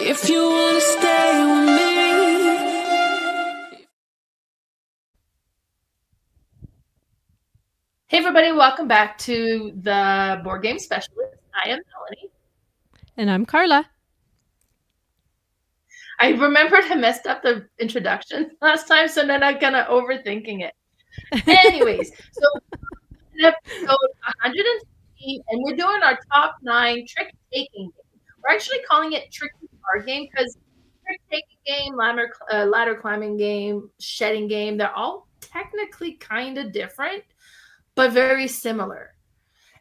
If you wanna stay with me. Hey everybody, welcome back to the Board Game Specialist. I am Melanie. And I'm Carla. I remembered I messed up the introduction last time, so then I'm kind of overthinking it. Anyways, so episode 115, and we're doing our top 9 trick-taking game. We're actually calling it Tricky Card Game because trick-taking game, ladder climbing game, shedding game, they're all technically kind of different, but very similar.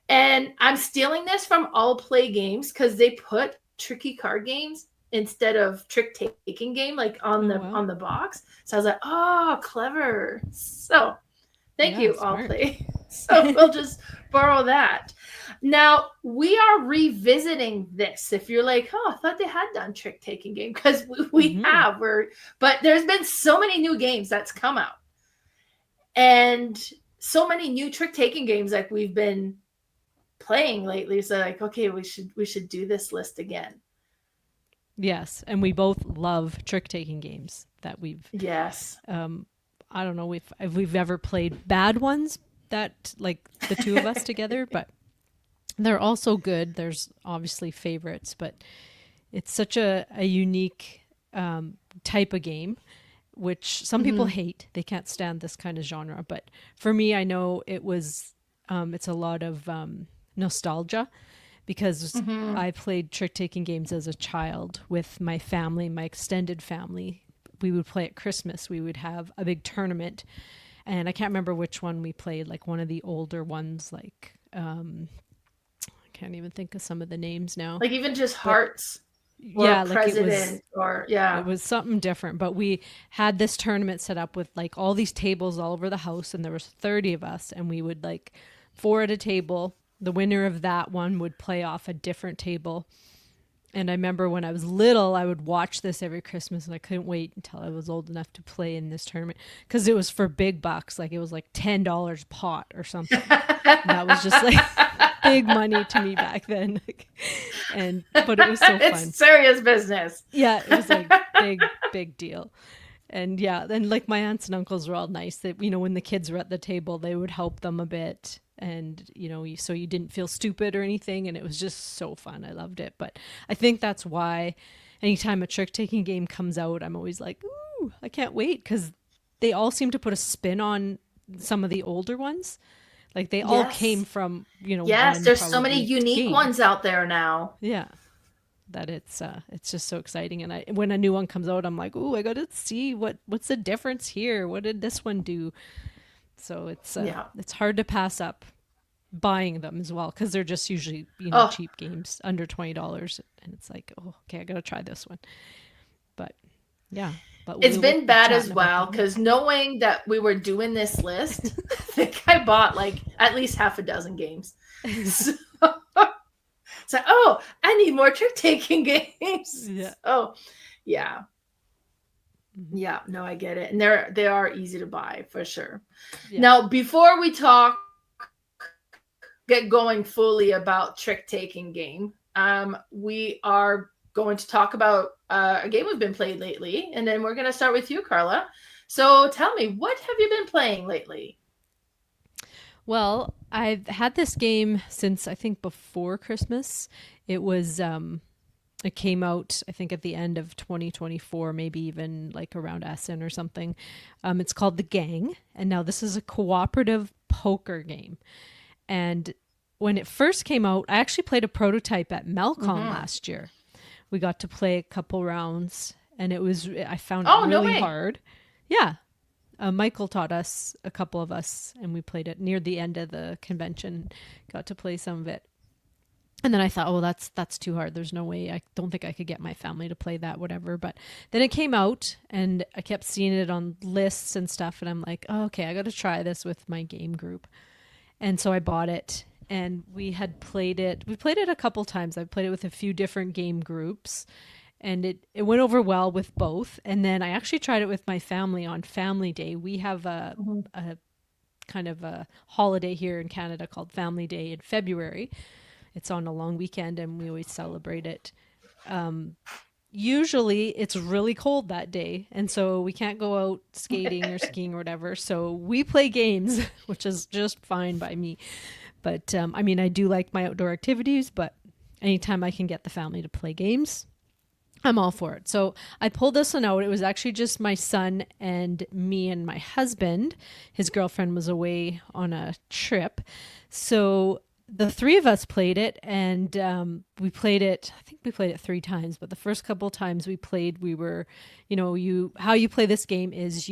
And I'm stealing this from All Play Games because they put tricky card games instead of trick taking game like on the box. So I was like, oh, clever. So thank you, All Smart. Play. So we'll just borrow that. Now we are revisiting this. If you're like, oh, I thought they had done trick taking game because we have. But there's been so many new games that's come out, and so many new trick taking games like we've been playing lately, so like, okay, we should do this list again. Yes, and we both love trick-taking games that we've Yes. I don't know if we've ever played bad ones that like the two of us together, but they're also good. There's obviously favorites, but it's such a unique type of game, which some people hate. They can't stand this kind of genre, but for me, I know it's a lot of nostalgia because I played trick-taking games as a child with my family, my extended family. We would play at Christmas. We would have a big tournament, and I can't remember which one we played, like one of the older ones, like I can't even think of some of the names now. Like even just Hearts. Or like President, it was something different, but we had this tournament set up with like all these tables all over the house, and there was 30 of us, and we would like 4 at a table. The winner of that one would play off a different table. And I remember when I was little, I would watch this every Christmas, and I couldn't wait until I was old enough to play in this tournament because it was for big bucks. Like it was like $10 pot or something. That was just like big money to me back then. But it was so fun. It's serious business. Yeah, it was like big deal. And yeah, then like my aunts and uncles were all nice that, when the kids were at the table, they would help them a bit. And, so you didn't feel stupid or anything. And it was just so fun. I loved it. But I think that's why anytime a trick taking game comes out, I'm always like, ooh, I can't wait. Because they all seem to put a spin on some of the older ones. Like they all came from, yes, there's so many unique ones out there now. Yeah. That it's just so exciting, and when a new one comes out, I'm like, "Ooh, I got to see what's the difference here. What did this one do?" So it's hard to pass up buying them as well because they're just usually cheap games under $20, and it's like, oh, okay, I got to try this one. But yeah, it's been bad as well because knowing that we were doing this list, I think I bought like at least half a dozen games. So, oh, I need more trick-taking games. Yeah. Oh, yeah. Yeah, no, I get it. And they are easy to buy for sure. Yeah. Now, before we get going fully about trick-taking game, we are going to talk about a game we've been playing lately, and then we're going to start with you, Carla. So tell me, what have you been playing lately? Well, I've had this game since I think before Christmas. It was it came out I think at the end of 2024, maybe even like around Essen or something. It's called The Gang, and now this is a cooperative poker game. And when it first came out, I actually played a prototype at Melcom last year. We got to play a couple rounds, and I found it really hard. Yeah. Michael taught us, a couple of us, and we played it near the end of the convention, got to play some of it. And then I thought, oh, that's too hard. There's no way. I don't think I could get my family to play that, whatever. But then it came out, and I kept seeing it on lists and stuff, and I'm like, oh, okay, I got to try this with my game group. And so I bought it, and we had played it. We played it a couple times. I played it with a few different game groups, and it went over well with both. And then I actually tried it with my family on Family Day. We have a kind of a holiday here in Canada called Family Day in February. It's on a long weekend, and we always celebrate it. usually it's really cold that day, and so we can't go out skating or skiing or whatever. So we play games, which is just fine by me. But I mean, I do like my outdoor activities, but anytime I can get the family to play games, I'm all for it. So I pulled this one out. It was actually just my son and me and my husband. His girlfriend was away on a trip. So the three of us played it, and we played it, I think we played it 3 times, but the first couple times we played, we were, how you play this game is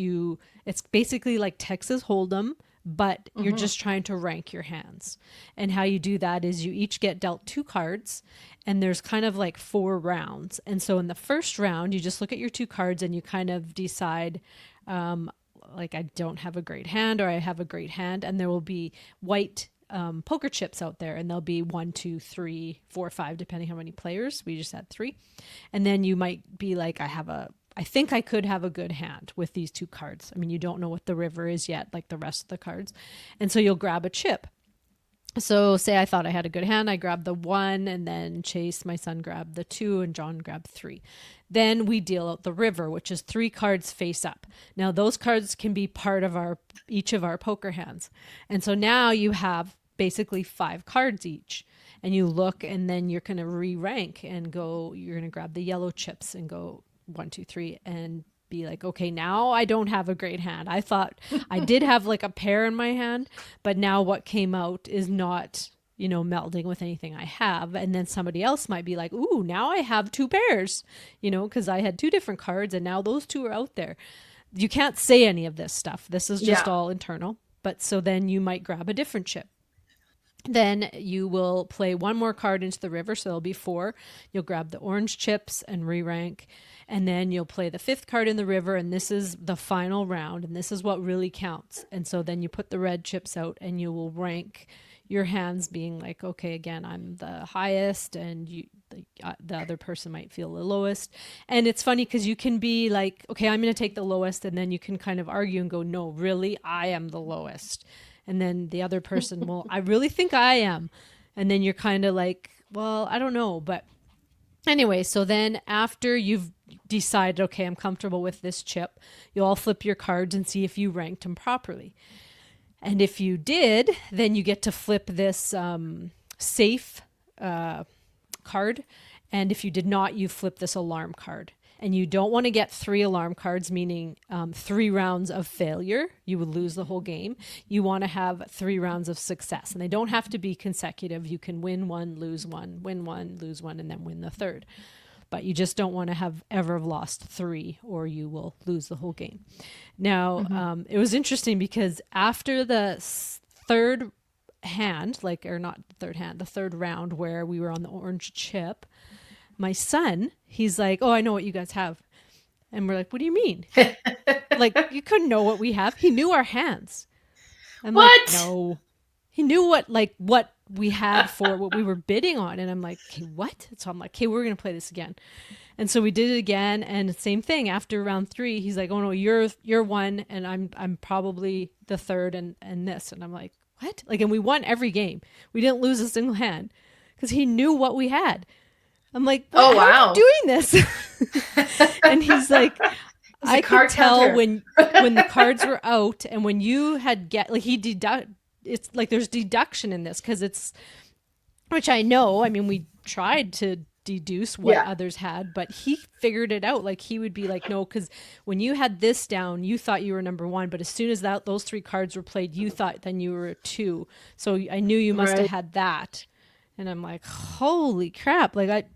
it's basically like Texas Hold'em, but you're just trying to rank your hands. And how you do that is you each get dealt 2 cards, and there's kind of like 4 rounds. And so in the first round, you just look at your 2 cards and you kind of decide, like, I don't have a great hand or I have a great hand, and there will be white poker chips out there, and there'll be 1, 2, 3, 4, 5, depending how many players. We just had 3. And then you might be like, I think I could have a good hand with these 2 cards. I mean, you don't know what the river is yet, like the rest of the cards. And so you'll grab a chip. So say I thought I had a good hand, I grabbed the 1, and then Chase, my son, grabbed the 2, and John grabbed 3. Then we deal out the river, which is 3 cards face up. Now those cards can be part of each of our poker hands. And so now you have basically 5 cards each, and you look, and then you're going to re-rank and go, you're going to grab the yellow chips and go 1, 2, 3, and be like, okay, now I don't have a great hand. I thought I did have like a pair in my hand, but now what came out is not, melding with anything I have. And then somebody else might be like, ooh, now I have 2 pairs, because I had 2 different cards, and now those 2 are out there. You can't say any of this stuff. This is just all internal. But so then you might grab a different chip. Then you will play 1 more card into the river, so there'll be 4. You'll grab the orange chips and re-rank, and then you'll play the 5th card in the river, and this is the final round, and this is what really counts. And so then you put the red chips out, and you will rank your hands, being like, okay, again, I'm the highest, and the other person might feel the lowest. And it's funny because you can be like, okay, I'm going to take the lowest, and then you can kind of argue and go, no, really, I am the lowest. And then the other person, well, I really think I am. And then you're kind of like, well, I don't know. But anyway, so then after you've decided, okay, I'm comfortable with this chip, you'll all flip your cards and see if you ranked them properly. And if you did, then you get to flip this safe card. And if you did not, you flip this alarm card. And you don't want to get 3 alarm cards, meaning 3 rounds of failure. You would lose the whole game. You want to have 3 rounds of success. And they don't have to be consecutive. You can win 1, lose 1, win 1, lose 1, and then win the 3rd. But you just don't want to have ever lost 3, or you will lose the whole game. Now, it was interesting because after the 3rd hand, the 3rd round where we were on the orange chip, my son, he's like, oh, I know what you guys have. And we're like, what do you mean? Like, you couldn't know what we have. He knew our hands. I'm What? like, no. He knew what we had for what we were bidding on. And I'm like, okay, what? So I'm like, okay, we're going to play this again. And so we did it again. And same thing. After round 3, he's like, oh no, you're 1. And I'm probably the 3rd and this. And I'm like, what? Like, and we won every game. We didn't lose a single hand because he knew what we had. I'm like, oh, wow. How are you doing this? And he's like, I could tell when the cards were out, and when you had it's like there's deduction in this, because it's, which I know, I mean, we tried to deduce what others had, but he figured it out. Like, he would be like, no, because when you had this down, you thought you were number 1, but as soon as those 3 cards were played, you thought then you were a 2. So I knew you must have had that. And I'm like, holy crap. Like,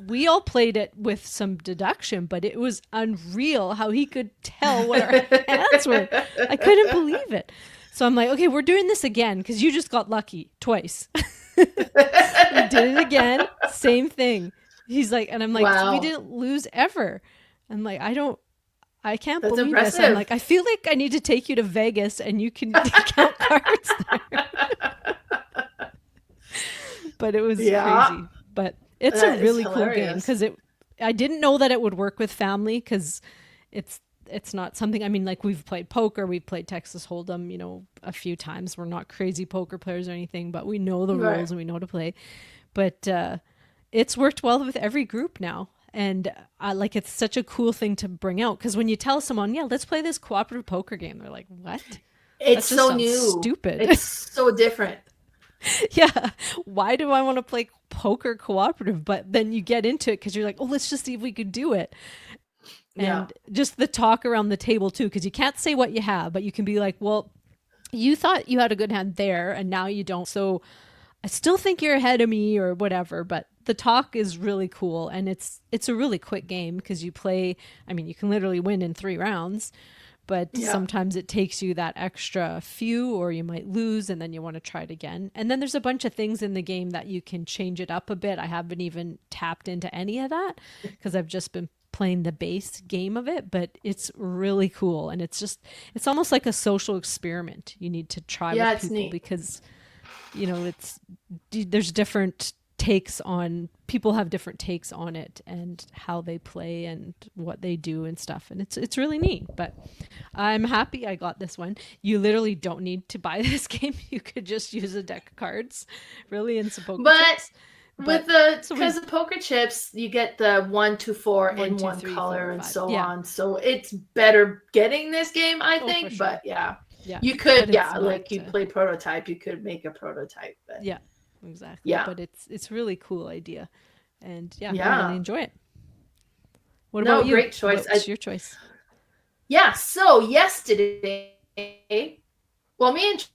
we all played it with some deduction, but it was unreal how he could tell what our hands were. I couldn't believe it. So I'm like, okay, we're doing this again because you just got lucky twice. We did it again. Same thing. He's like, and I'm like, wow. We didn't lose ever. I'm like, I can't That's believe impressive. this. I'm like, I feel like I need to take you to Vegas and you can count cards there. But it was crazy. But it's a really cool game because I didn't know that it would work with family, because it's not something, I mean, like, we've played poker, we've played Texas Hold'em, a few times. We're not crazy poker players or anything, but we know the rules and we know to play. But it's worked well with every group now. And like, it's such a cool thing to bring out, because when you tell someone, yeah, let's play this cooperative poker game, they're like, what? It's That just so sounds new. stupid. It's so different. Yeah. Why do I want to play poker cooperative? But then you get into it because you're like, oh, let's just see if we could do it. And just the talk around the table too, because you can't say what you have, but you can be like, well, you thought you had a good hand there and now you don't. So I still think you're ahead of me or whatever. But the talk is really cool, and it's a really quick game because you play, I mean, you can literally win in 3 rounds, but sometimes it takes you that extra few, or you might lose and then you want to try it again. And then there's a bunch of things in the game that you can change it up a bit. I haven't even tapped into any of that because I've just been playing the base game of it, but it's really cool. And it's almost like a social experiment you need to try with people, neat. because there's different takes on, people have different takes on it and how they play and what they do and stuff, and it's really neat. But I'm happy I got this one. You literally don't need to buy this game. You could just use a deck of cards, really, and some poker chips. With because the poker chips, you get the 1, 2, 4 in one color and so on. So it's better getting this game, I think. Sure. But you could, like you play prototype, you could make a prototype. But exactly. Yeah, but it's really cool idea, and I really enjoy it. What about you? Great choice. What's your choice? Yeah. So yesterday, well, me and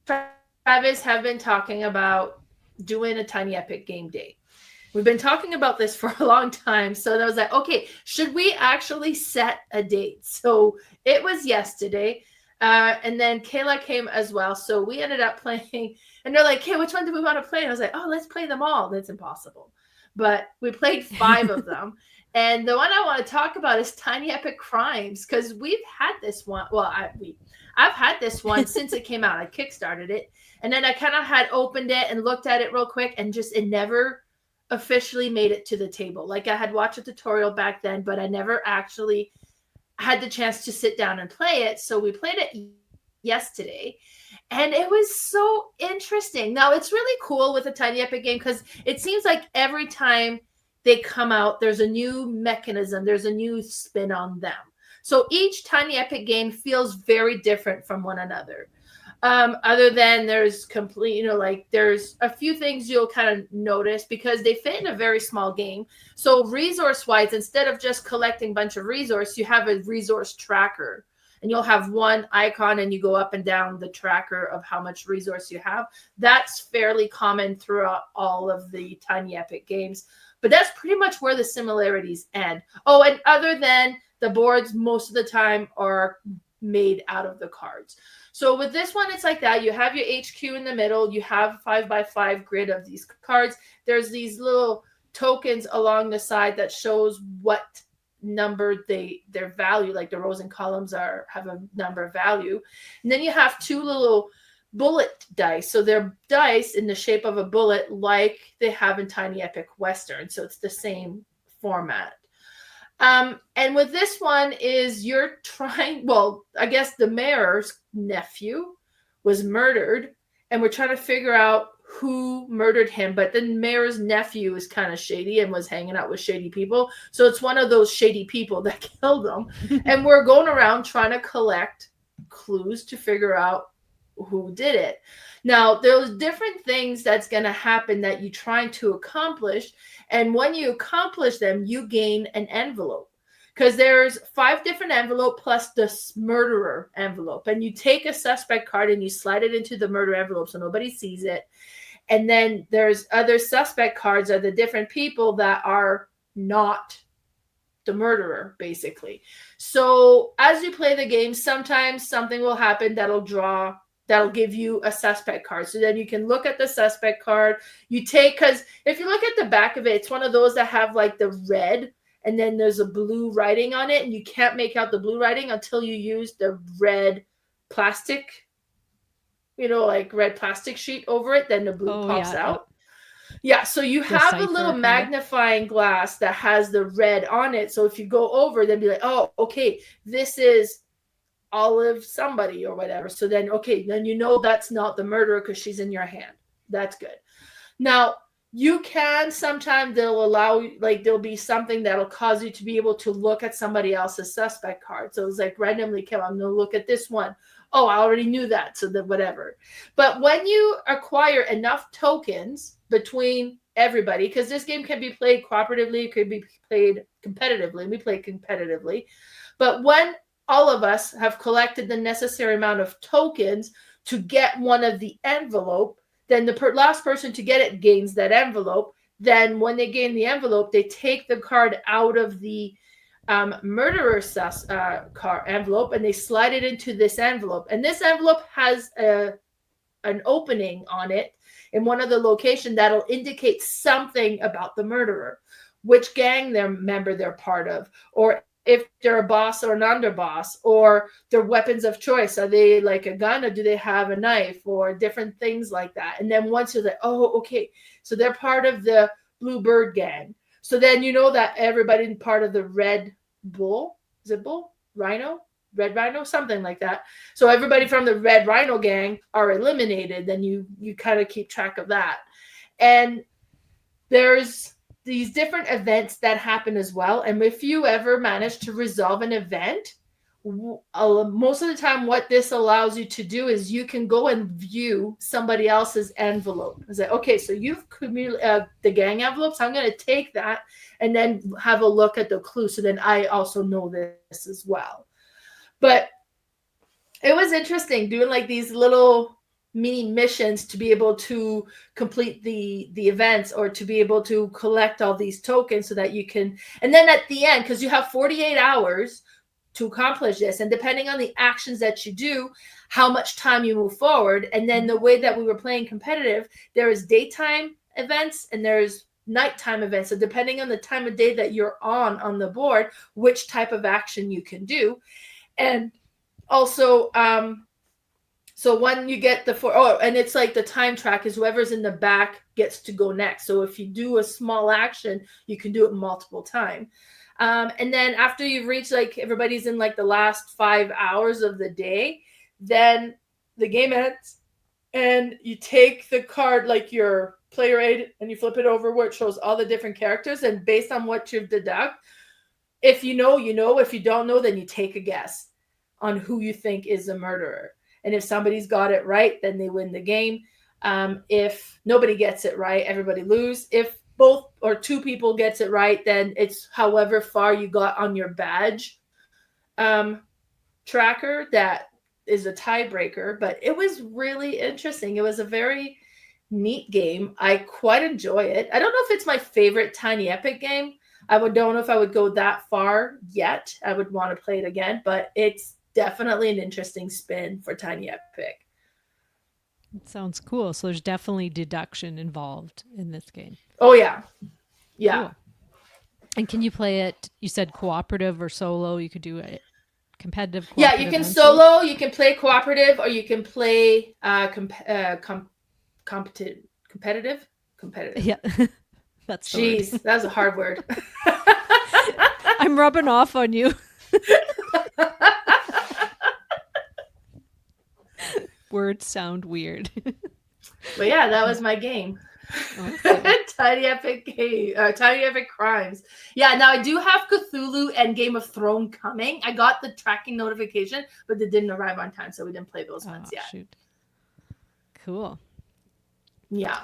Travis have been talking about doing a Tiny Epic game day. We've been talking about this for a long time. So I was like, okay, should we actually set a date? So it was yesterday. And then Kayla came as well. So we ended up playing, and they're like, hey, which one do we want to play? And I was like, oh, let's play them all. That's impossible. But we played 5 of them. And the one I want to talk about is Tiny Epic Crimes, because we've had this one. Well, I've had this one since it came out. I kickstarted it. And then I kind of had opened it and looked at it real quick, and just it never officially made it to the table. Like, I had watched a tutorial back then, but I never actually had the chance to sit down and play it. So we played it yesterday, and it was so interesting. Now, it's really cool with a Tiny Epic game because it seems like every time they come out, there's a new mechanism, there's a new spin on them. So each Tiny Epic game feels very different from one another. Other than there's complete, like there's a few things you'll kind of notice because they fit in a very small game. So resource wise, instead of just collecting a bunch of resource, you have a resource tracker, and you'll have one icon and you go up and down the tracker of how much resource you have. That's fairly common throughout all of the Tiny Epic games, but that's pretty much where the similarities end. Oh, and other than the boards, most of the time are made out of the cards. So with this one, it's like that. You have your HQ in the middle. You have a 5x5 grid of these cards. There's these little tokens along the side that shows what number their value, like the rows and columns have a number of value. And then you have 2 little bullet dice. So they're dice in the shape of a bullet, like they have in Tiny Epic Western. So it's the same format. And with this one is you're trying, well, I guess the mayor's nephew was murdered, and we're trying to figure out who murdered him. But the mayor's nephew is kind of shady and was hanging out with shady people. So it's one of those shady people that killed him. And we're going around trying to collect clues to figure out who did it. Now, there's different things that's going to happen that you're trying to accomplish. And when you accomplish them, you gain an envelope, because there's 5 different envelopes plus the murderer envelope. And you take a suspect card and you slide it into the murder envelope so nobody sees it. And then there's other suspect cards are the different people that are not the murderer, basically. So as you play the game, sometimes something will happen that'll give you a suspect card. So then you can look at the suspect card. Because if you look at the back of it, it's one of those that have like the red, and then there's a blue writing on it, and you can't make out the blue writing until you use the red plastic, like red plastic sheet over it. Then the blue pops out. Yeah, so you have a little magnifying glass that has the red on it. So if you go over, then be like, oh, okay, this is Olive somebody or whatever. So then, okay, then that's not the murderer because she's in your hand. That's good. Now, you can sometimes they'll allow, like, there'll be something that'll cause you to be able to look at somebody else's suspect card. So it's like randomly, come, I'm gonna look at this one. Oh, I already knew that, so then whatever. But when you acquire enough tokens between everybody, because this game can be played cooperatively, it could be played competitively. We play competitively. But when all of us have collected the necessary amount of tokens to get one of the envelope, then the last person to get it gains that envelope. Then when they gain the envelope, they take the card out of the murderer card envelope and they slide it into this envelope. And this envelope has an opening on it in one of the locations that'll indicate something about the murderer, which gang member they're part of, or if they're a boss or an underboss, or their weapons of choice. Are they like a gun, or do they have a knife, or different things like that? And then once you're like, oh, okay, so they're part of the Blue Bird gang. So then you know that everybody part of the Red Bull, is it Bull? Rhino? Red Rhino? Something like that. So everybody from the Red Rhino gang are eliminated. Then you kind of keep track of that. And there's these different events that happen as well. And if you ever manage to resolve an event, most of the time what this allows you to do is you can go and view somebody else's envelope. It's like, okay, so you've the gang envelopes, I'm going to take that and then have a look at the clue. So then I also know this as well. But it was interesting doing like these little mini missions to be able to complete the events, or to be able to collect all these tokens so that you can, and then at the end, because you have 48 hours to accomplish this, and depending on the actions that you do, how much time you move forward. And then the way that we were playing competitive, there is daytime events and there's nighttime events. So depending on the time of day that you're on the board, which type of action you can do. And also so when you get and it's like the time track is whoever's in the back gets to go next. So if you do a small action, you can do it multiple times. And then after you've reached, like, everybody's in like the last 5 hours of the day, then the game ends and you take the card, like your player aid, and you flip it over where it shows all the different characters. And based on what you've deducted, if you know, you know. If you don't know, then you take a guess on who you think is the murderer. And if somebody's got it right, then they win the game. If nobody gets it right, everybody lose. If both or two people gets it right, then it's however far you got on your badge tracker that is a tiebreaker. But it was really interesting. It was a very neat game. I quite enjoy it. I don't know if it's my favorite Tiny Epic game. Don't know if I would go that far yet. I would want to play it again, but it's definitely an interesting spin for Tiny Epic. It sounds cool. So there's definitely deduction involved in this game. Oh, yeah. Yeah. Cool. And can you play it, you said cooperative or solo? You could do it competitive, Yeah, you can solo, you can play cooperative, or you can play competitive. Yeah. That's Jeez, that was a hard word. I'm rubbing off on you. Words sound weird. But yeah, that was my game. Okay. Tiny Epic Crimes. Yeah, now I do have Cthulhu and Game of Thrones coming. I got the tracking notification, but they didn't arrive on time, so we didn't play those ones yet. Shoot. Cool. Yeah.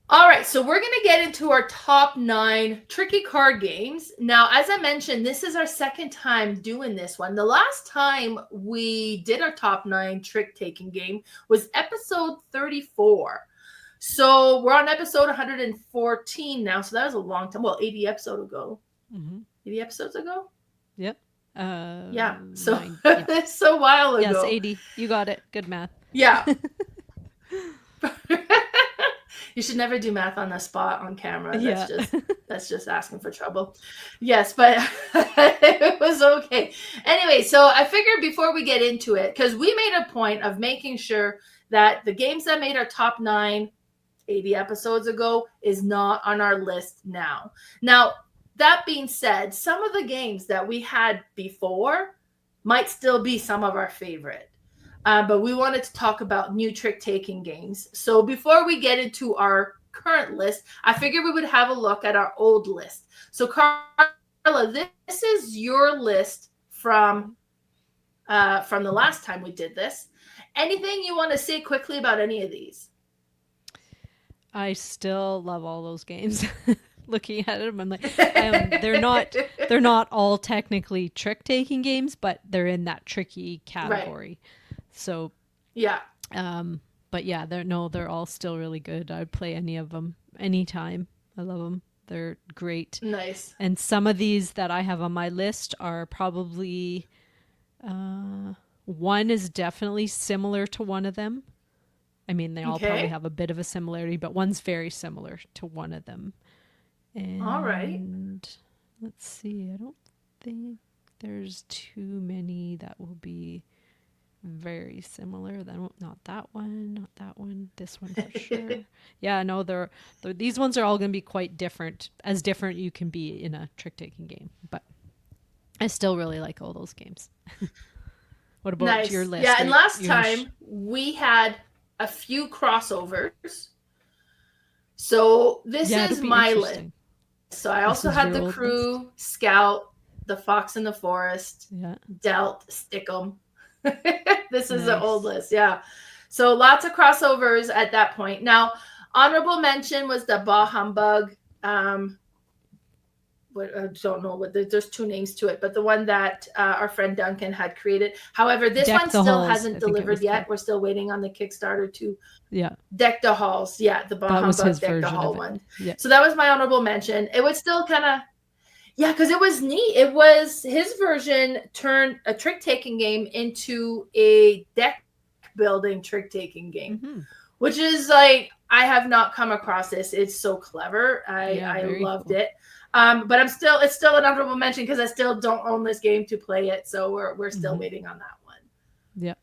All right, so we're going to get into our top 9 tricky card games. Now, as I mentioned, this is our second time doing this one. The last time we did our top 9 trick-taking game was episode 34. So we're on episode 114 now, so that was a long time. Well, 80 episodes ago. Mm-hmm. 80 episodes ago? Yep. Yeah, so it's a while ago. Yes, 80. You got it. Good math. Yeah. You should never do math on the spot on camera. That's just asking for trouble. Yes, but it was okay. Anyway, so I figured before we get into it, because we made a point of making sure that the games that made our top 9 80 episodes ago is not on our list now. Now, that being said, some of the games that we had before might still be some of our favorite. But we wanted to talk about new trick-taking games. So before we get into our current list, I figured we would have a look at our old list. So Carla, this is your list from the last time we did this. Anything you want to say quickly about any of these? I still love all those games. Looking at them, I'm like, they're not all technically trick taking games, but they're in that tricky category. Right. So yeah. But yeah, they're all still really good. I'd play any of them anytime. I love them. They're great. Nice. And some of these that I have on my list are probably one is definitely similar to one of them. I mean, they all probably have a bit of a similarity, but one's very similar to one of them. And all right. Let's see. I don't think there's too many that will be very similar. Not that one, this one for sure. Yeah, no, these ones are all going to be quite different, as different you can be in a trick-taking game. But I still really like all those games. What about your list? Yeah, and last time we had a few crossovers. So this is my list. So I also had the Crew, Scout, the Fox in the Forest, Dealt, Stickum. This is the old list, yeah. So lots of crossovers at that point. Now, honorable mention was the Bah Humbug. I don't know what there's two names to it, but the one that our friend Duncan had created. However, this one still hasn't delivered yet. We're still waiting on the Kickstarter to deck the halls. Yeah, the Bah Humbug deck the hall one. Yeah. So that was my honorable mention. It was still kind of because it was neat. It was his version turned a trick taking game into a deck building trick taking game, which is like I have not come across this. It's so clever. I loved it. But it's still an honorable mention because I still don't own this game to play it. So we're still waiting on that one. Yeah.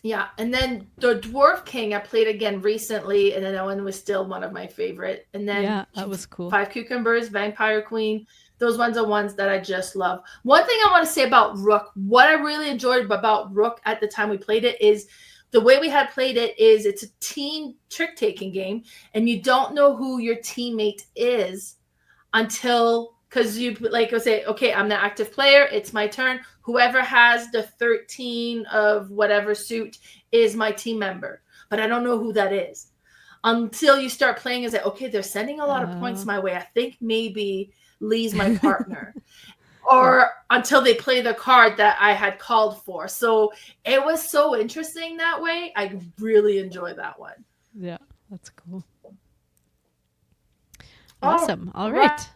Yeah. And then the Dwarf King I played again recently, and then that one was still one of my favorite. And then that was cool. 5 Cucumbers, Vampire Queen. Those ones are ones that I just love. One thing I want to say about Rook, what I really enjoyed about Rook at the time we played it is the way we had played it is it's a team trick-taking game, and you don't know who your teammate is until, because you like say, okay, I'm the active player, it's my turn. Whoever has the 13 of whatever suit is my team member, but I don't know who that is until you start playing. Is like, okay, they're sending a lot of points my way. I think maybe Lee's my partner. Or until they play the card that I had called for. So it was so interesting that way. I really enjoyed that one. Yeah, that's cool. Awesome. All right.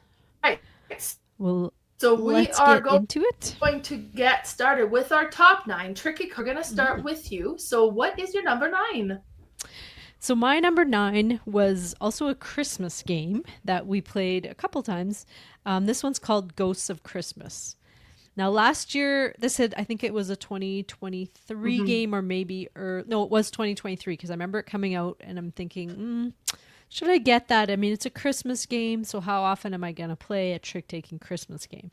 Well, so let's get into it. Going to get started with our top 9. Tricky, we're going to start with you. So what is your number 9? So my number 9 was also a Christmas game that we played a couple times. This one's called Ghosts of Christmas. Now last year, I think it was a 2023 game, or maybe, no, it was 2023 because I remember it coming out and I'm thinking, should I get that? I mean, it's a Christmas game, so how often am I going to play a trick-taking Christmas game?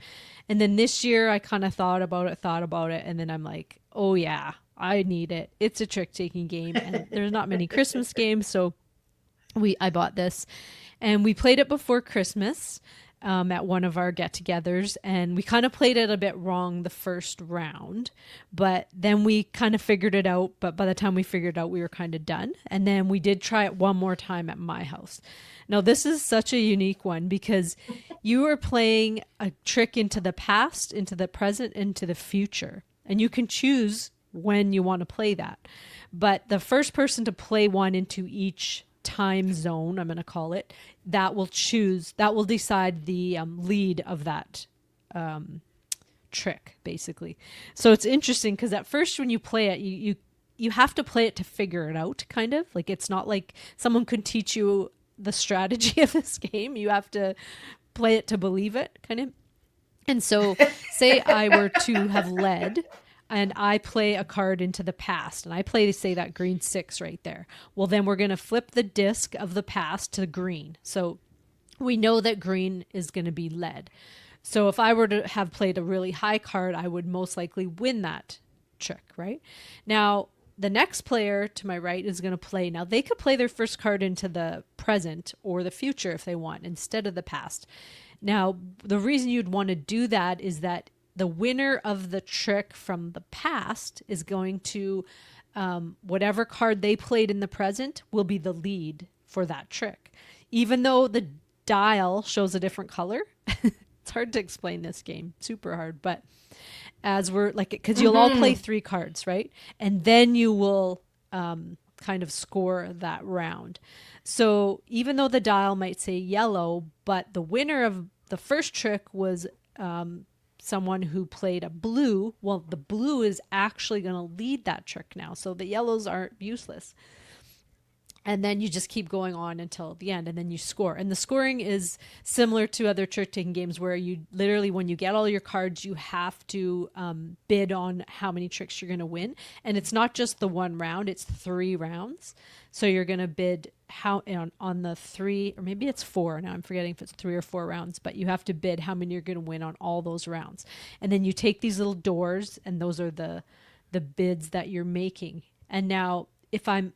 And then this year I kind of thought about it, and then I'm like, oh yeah, I need it. It's a trick-taking game, and there's not many Christmas games, so I bought this. And we played it before Christmas at one of our get-togethers, and we kind of played it a bit wrong the first round, but then we kind of figured it out. But by the time we figured it out, we were kind of done. And then we did try it one more time at my house. Now, this is such a unique one because you are playing a trick into the past, into the present, into the future, and you can choose when you want to play that. But the first person to play one into each time zone, I'm going to call it, that will decide the lead of that trick, basically. So it's interesting because at first when you play it, you have to play it to figure it out, kind of. Like, it's not like someone could teach you the strategy of this game. You have to play it to believe it, kind of. And so say I were to have led and I play a card into the past, and I play, say, that green 6 right there. Well, then we're going to flip the disc of the past to green. So we know that green is going to be led. So if I were to have played a really high card, I would most likely win that trick, right? Now, the next player to my right is going to play. Now, they could play their first card into the present or the future if they want, instead of the past. Now, the reason you'd want to do that is that the winner of the trick from the past is going to, whatever card they played in the present will be the lead for that trick. Even though the dial shows a different color, it's hard to explain this game, super hard, but as we're like, because you'll all play 3 cards, right? And then you will kind of score that round. So even though the dial might say yellow, but the winner of the first trick was someone who played a blue, well, the blue is actually going to lead that trick now. So the yellows aren't useless. And then you just keep going on until the end, and then you score. And the scoring is similar to other trick-taking games where you literally, when you get all your cards, you have to bid on how many tricks you're going to win. And it's not just the 1 round, it's 3 rounds. So you're going to bid on the 3, or maybe it's 4. Now I'm forgetting if it's 3 or 4 rounds, but you have to bid how many you're going to win on all those rounds. And then you take these little doors, and those are the bids that you're making. And now if I'm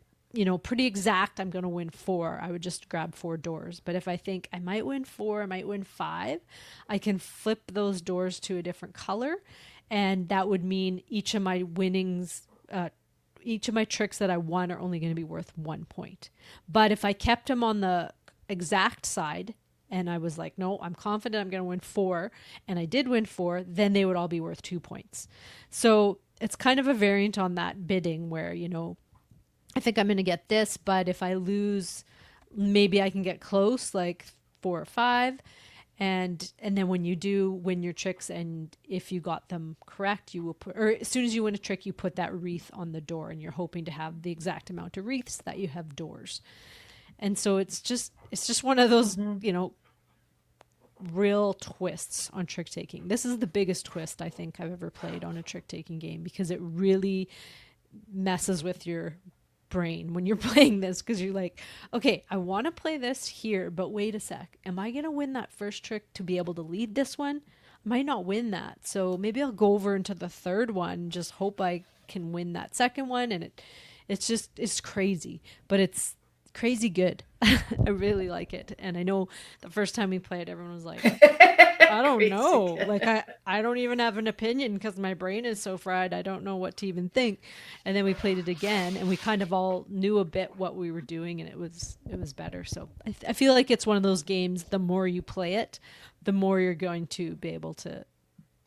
pretty exact, I'm going to win 4, I would just grab 4 doors. But if I think I might win 4, I might win 5, I can flip those doors to a different color. And that would mean each of my winnings, each of my tricks that I won are only going to be worth 1 point. But if I kept them on the exact side and I was like, no, I'm confident I'm going to win 4, and I did win 4, then they would all be worth 2 points. So it's kind of a variant on that bidding where, I think I'm going to get this, but if I lose, maybe I can get close, like 4 or 5. And then when you do win your tricks, and if you got them correct, you will put, or as soon as you win a trick, you put that wreath on the door, and you're hoping to have the exact amount of wreaths that you have doors. And so it's just one of those, real twists on trick taking. This is the biggest twist I think I've ever played on a trick taking game, because it really messes with your brain when you're playing this, because you're like, okay, I want to play this here, but wait a sec, am I going to win that first trick to be able to lead this one? I might not win that, so maybe I'll go over into the third one, just hope I can win that second one. And it's crazy, but it's crazy good. I really like it. And I know the first time we played, everyone was like, I don't know. Like, I don't even have an opinion because my brain is so fried. I don't know what to even think. And then we played it again, and we kind of all knew a bit what we were doing, and it was better. So I feel like it's one of those games, the more you play it, the more you're going to be able to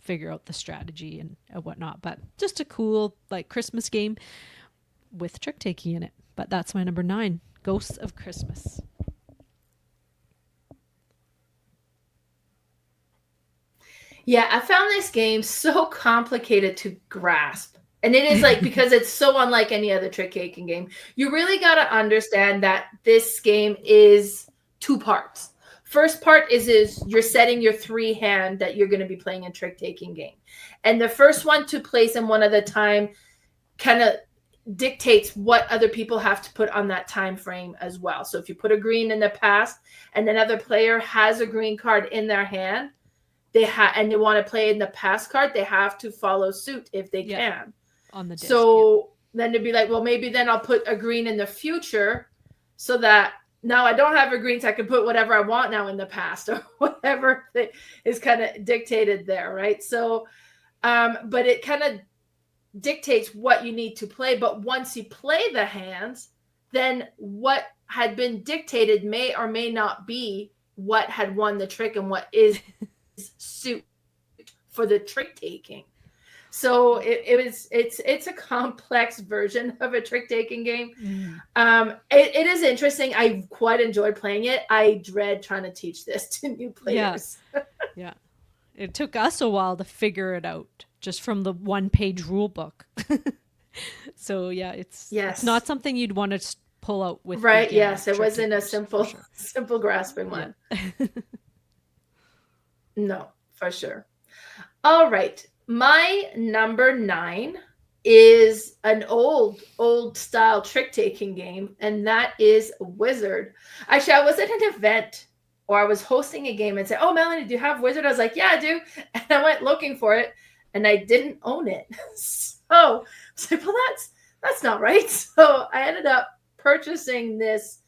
figure out the strategy and whatnot. But just a cool, like, Christmas game with trick-taking in it. But that's my number 9, Ghosts of Christmas. Yeah, I found this game so complicated to grasp. And it is like, because it's so unlike any other trick-taking game, you really got to understand that this game is 2 parts. First part is you're setting your 3 hand that you're going to be playing a trick-taking game. And the first one to place them one at a time kind of dictates what other people have to put on that time frame as well. So if you put a green in the past and another player has a green card in their hand, and they want to play in the past card, they have to follow suit if they can. On the disc, so then they'd be like, well, maybe then I'll put a green in the future so that now I don't have a green, so I can put whatever I want now in the past, or whatever is kind of dictated there, right? So, but it kind of dictates what you need to play. But once you play the hands, then what had been dictated may or may not be what had won the trick and what is suit for the trick taking. So it's a complex version of a trick taking game. It is interesting. I quite enjoyed playing it. I dread trying to teach this to new players. Yeah. It took us a while to figure it out just from the 1-page rule book. So yeah, it's not something you'd want to pull out with. Right. Yes. It wasn't a simple grasping one. Yeah. No, for sure. All right. My number 9 is an old style trick-taking game, and that is Wizard. Actually, I was at an event, or I was hosting a game, and said, oh, Melanie, do you have Wizard? I was like, yeah, I do. And I went looking for it, and I didn't own it. So I was like, well, that's not right. So I ended up purchasing this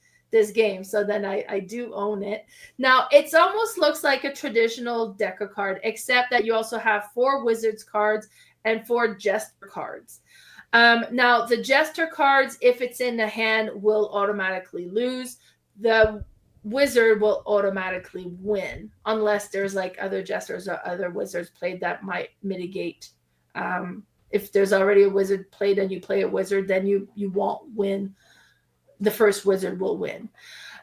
game. So then I do own it. Now it almost looks like a traditional deck of card, except that you also have 4 wizards cards and 4 jester cards. Now the jester cards, if it's in the hand, will automatically lose. The wizard will automatically win unless there's like other jesters or other wizards played that might mitigate. If there's already a wizard played and you play a wizard, then you won't win. The first wizard will win.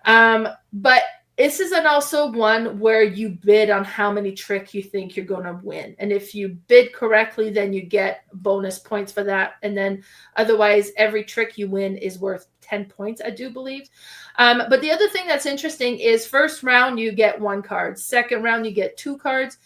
But this is also one where you bid on how many tricks you think you're going to win. And if you bid correctly, then you get bonus points for that. And then otherwise, every trick you win is worth 10 points, I do believe. But the other thing that's interesting is first round, you get 1 card. Second round, you get 2 cards.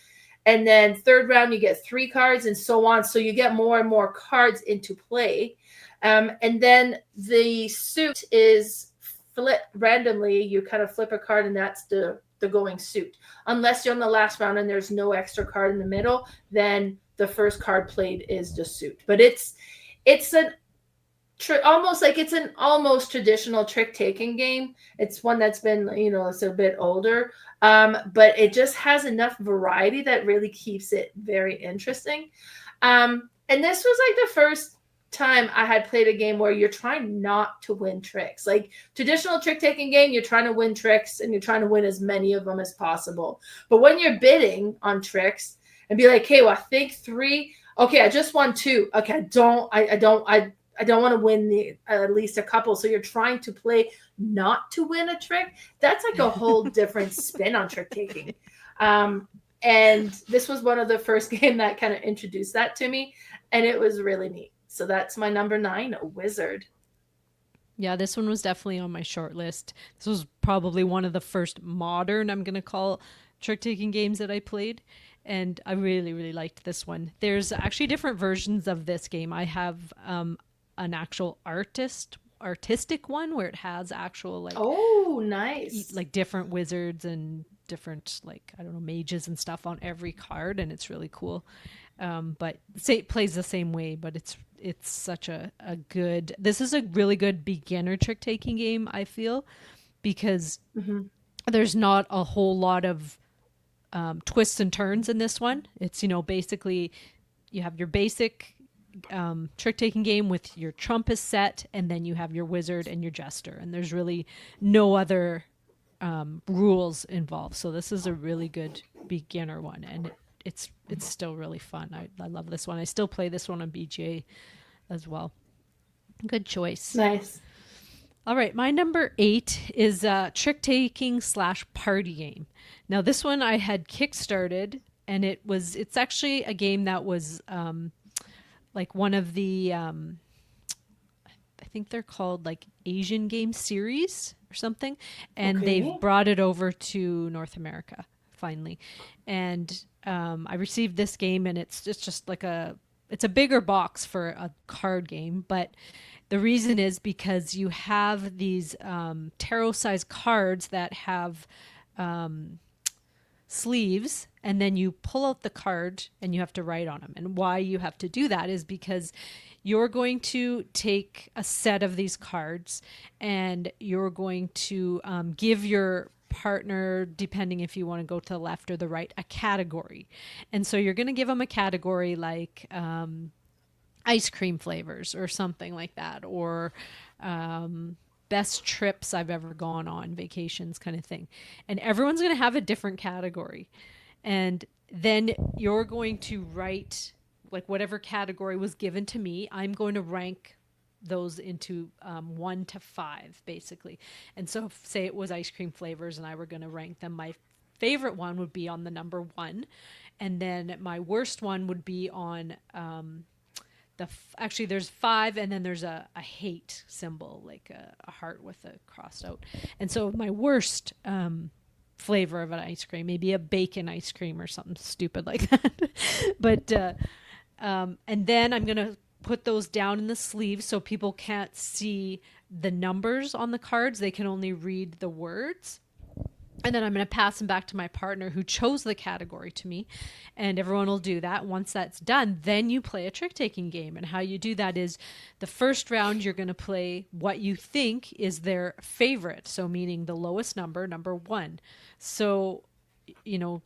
And then third round, you get 3 cards and so on. So you get more and more cards into play. And then the suit is flip randomly. You kind of flip a card and that's the going suit. Unless you're on the last round and there's no extra card in the middle, then the first card played is the suit. But it's an almost like it's an almost traditional trick taking game. It's one that's been, it's a bit older, but it just has enough variety that really keeps it very interesting. And this was like the first time I had played a game where you're trying not to win tricks. Like traditional trick taking game, you're trying to win tricks and you're trying to win as many of them as possible. But when you're bidding on tricks and be like, hey, well, I think 3. Okay, I just won 2. Okay, I don't want to win at least a couple. So you're trying to play not to win a trick. That's like a whole different spin on trick taking. And this was one of the first game that kind of introduced that to me. And it was really neat. So that's my number 9, a wizard. Yeah, this one was definitely on my short list. This was probably one of the first modern, I'm going to call, trick-taking games that I played. And I really, really liked this one. There's actually different versions of this game. I have an actual artistic one where it has actual nice, like different wizards and different mages and stuff on every card, and it's really cool. But it plays the same way, but it's such a good, this is a really good beginner trick taking game, I feel, because there's not a whole lot of twists and turns in this one. It's, basically you have your basic trick taking game with your trump is set, and then you have your wizard and your jester, and there's really no other rules involved. So this is a really good beginner one, and it's still really fun. I love this one. I still play this one on BGA as well. Good choice. Nice. All right, my number 8 is a trick taking / party game. Now this one I had kickstarted, and it's actually a game that was like one of the I think they're called like Asian game series or something, and they've brought it over to North America finally. And I received this game, and it's just like it's a bigger box for a card game, but the reason is because you have these tarot-sized cards that have sleeves, and then you pull out the card and you have to write on them. And why you have to do that is because you're going to take a set of these cards and you're going to give your partner, depending if you want to go to the left or the right, a category. And so you're going to give them a category like ice cream flavors or something like that, or best trips I've ever gone on, vacations kind of thing. And everyone's going to have a different category. And then you're going to write like whatever category was given to me. I'm going to rank those into 1 to 5 basically. And so say it was ice cream flavors and I were going to rank them. My favorite one would be on the number 1. And then my worst one would be on actually there's 5, and then there's a hate symbol, like a heart with a crossed out. And so my worst flavor of an ice cream, maybe a bacon ice cream or something stupid like that. But and then I'm going to put those down in the sleeve so people can't see the numbers on the cards. They can only read the words. And then I'm going to pass them back to my partner who chose the category to me. And everyone will do that. Once that's done, then you play a trick taking game. And how you do that is the first round, you're going to play what you think is their favorite. So, meaning the lowest number, number one. So, you know,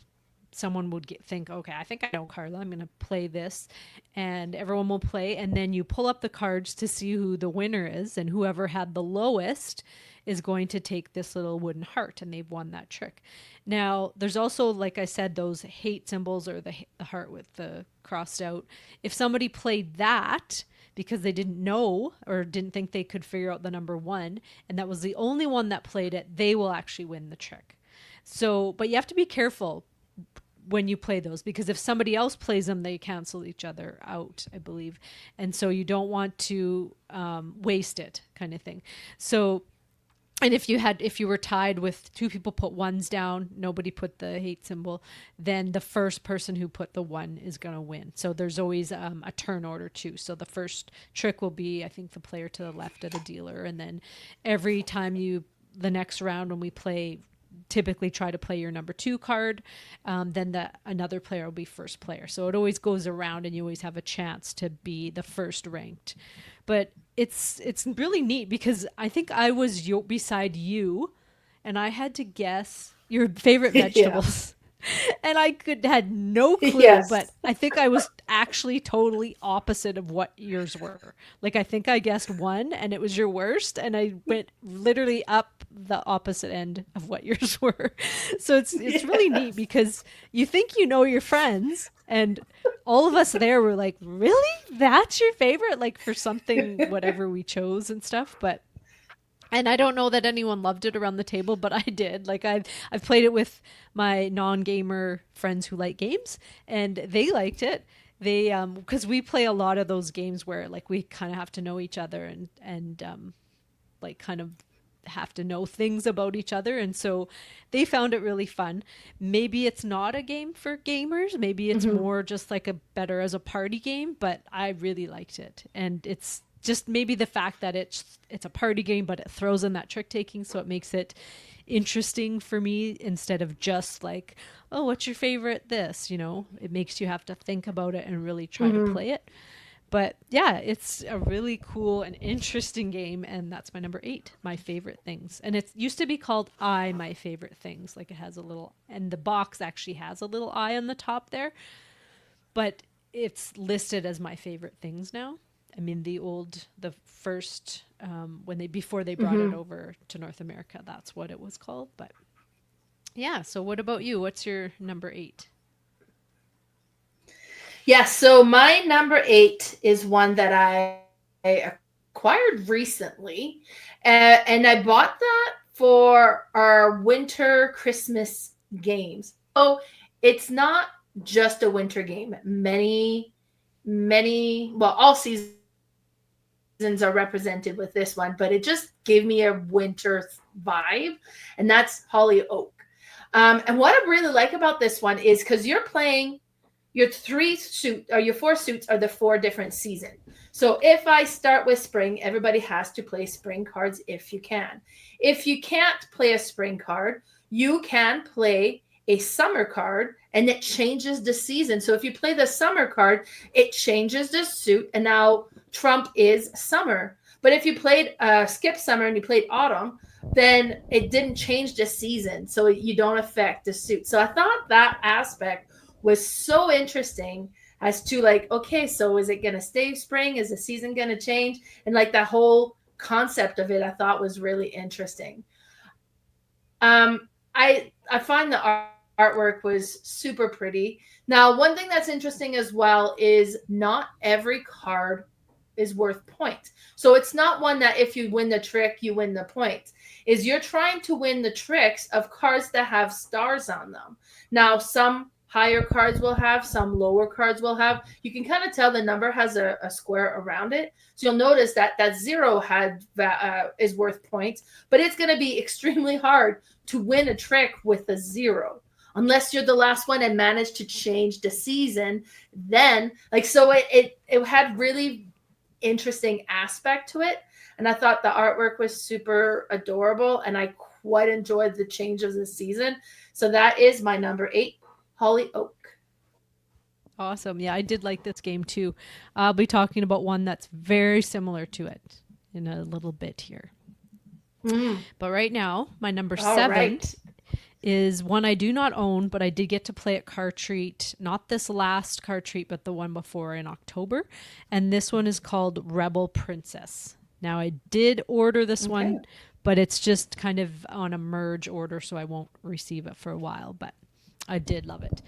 someone would think, okay, I think I know Carla. I'm going to play this. And everyone will play. And then you pull up the cards to see who the winner is. And whoever had the lowest is going to take this little wooden heart, and they've won that trick. Now, there's also, like I said, those hate symbols, or the heart with the crossed out. If somebody played that because they didn't know or didn't think they could figure out the number one, and that was the only one that played it, they will actually win the trick. So, but you have to be careful when you play those, because if somebody else plays them, they cancel each other out, I believe. And so you don't want to waste it, kind of thing. So, and if you were tied with two people put ones down, nobody put the hate symbol, then the first person who put the one is going to win. So there's always a turn order too. So the first trick will be, I think, the player to the left of the dealer. And then every time the next round when we play, typically try to play your number two card, then another player will be first player. So it always goes around, and you always have a chance to be the first ranked. But it's really neat because I think I was beside you, and I had to guess your favorite vegetables. And I had no clue, Yes. but I think I was actually totally opposite of what yours were. Like, I think I guessed one and it was your worst, and I went literally up the opposite end of what yours were. So it's really neat because you think you know your friends, and all of us there were like, really? That's your favorite? Like, for something, whatever we chose and stuff. And I don't know that anyone loved it around the table, but I did. Like, I've played it with my non-gamer friends who like games, and they liked it. They because we play a lot of those games where, like, we kind of have to know each other, and like, kind of have to know things about each other, and so they found it really fun. Maybe it's not a game for gamers, maybe it's more just like a better as a party game, but I really liked it. And it's just maybe the fact that it's a party game, but it throws in that trick taking, so it makes it interesting for me instead of just like, oh, what's your favorite this, it makes you have to think about it and really try to play it. But yeah, it's a really cool and interesting game, and that's my number 8, my favorite things. And it used to be called my favorite things. Like, it has a little, and the box actually has a little I on the top there, but it's listed as my favorite things now. I mean, the first, before they brought it over to North America, that's what it was called. But yeah, so what about you? What's your number 8? Yeah, so my number 8 is one that I acquired recently, and I bought that for our winter Christmas games. Oh, it's not just a winter game. Well, all seasons are represented with this one, but it just gave me a winter vibe, and that's Holly Oak. And what I really like about this one is because you're playing your 4 suits are the 4 different seasons. So if I start with spring, everybody has to play spring cards if you can. If you can't play a spring card, you can play a summer card, and it changes the season. So if you play the summer card, it changes the suit, and now Trump is summer. But if you played skip summer and you played autumn, then it didn't change the season, so you don't affect the suit. So I thought that aspect was so interesting as to, like, okay, so is it going to stay spring? Is the season going to change? And like that whole concept of it, I thought was really interesting. I find the artwork was super pretty. Now, one thing that's interesting as well is not every card is worth points. So it's not one that if you win the trick, you win the points. Is you're trying to win the tricks of cards that have stars on them. Now, some higher cards will have, some lower cards will have. You can kind of tell the number has a square around it. So you'll notice that 0 is worth points, but it's going to be extremely hard to win a trick with a 0. Unless you're the last one and manage to change the season, then so it had really interesting aspect to it. And I thought the artwork was super adorable, and I quite enjoyed the changes this season. So that is my number 8, Holly Oak. Awesome. Yeah, I did like this game too. I'll be talking about one that's very similar to it in a little bit here. But right now, my number 7 is one I do not own, but I did get to play at Car Treat. Not this last Car Treat, but the one before in October. And this one is called Rebel Princess. Now, I did order this one, but it's just kind of on a merge order, so I won't receive it for a while. But I did love it.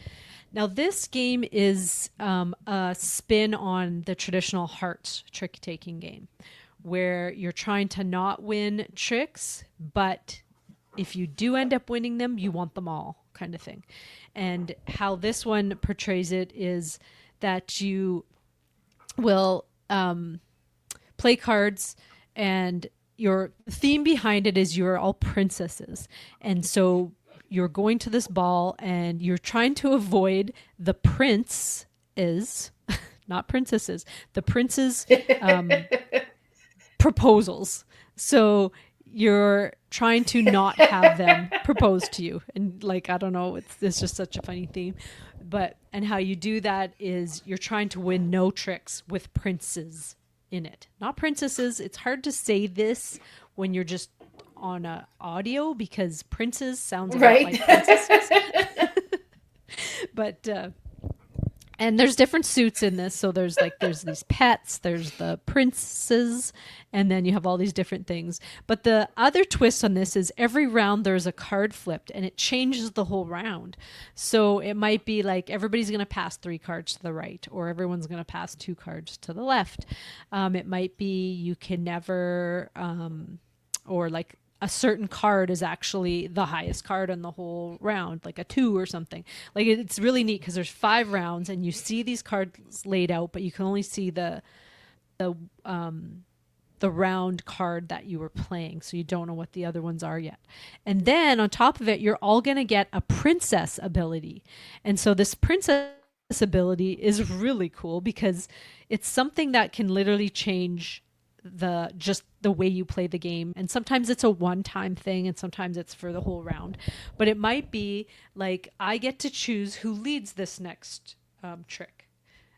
Now, this game is a spin on the traditional hearts trick-taking game, where you're trying to not win tricks, but if you do end up winning them, you want them all, kind of thing. And how this one portrays it is that you will play cards, and your theme behind it is you're all princesses. And so you're going to this ball and you're trying to avoid the prince is not princesses, the prince's proposals. So you're trying to not have them propose to you. And like, I don't know, it's just such a funny theme. And how you do that is you're trying to win no tricks with princes in it. Not princesses. It's hard to say this when you're just on a audio because princes sounds a lot like princesses. But and there's different suits in this. So there's these pets, there's the princes, and then you have all these different things. But the other twist on this is every round there's a card flipped and it changes the whole round. So it might be like everybody's going to pass 3 cards to the right, or everyone's going to pass 2 cards to the left. It might be you can never, or like a certain card is actually the highest card on the whole round, like a 2 or something. Like it's really neat because there's 5 rounds and you see these cards laid out, but you can only see the round card that you were playing. So you don't know what the other ones are yet. And then on top of it, you're all going to get a princess ability. And so this princess ability is really cool because it's something that can literally change the way you play the game. And sometimes it's a one-time thing and sometimes it's for the whole round. But it might be like I get to choose who leads this next trick.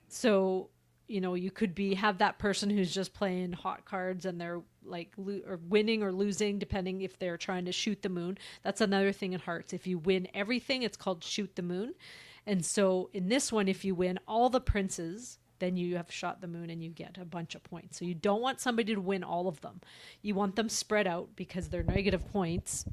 So, you know, you could have that person who's just playing hot cards and they're like or winning or losing depending if they're trying to shoot the moon. That's another thing in hearts. If you win everything, it's called shoot the moon. And so in this one, if you win all the princes, then you have shot the moon and you get a bunch of points. So you don't want somebody to win all of them. You want them spread out because they're negative points.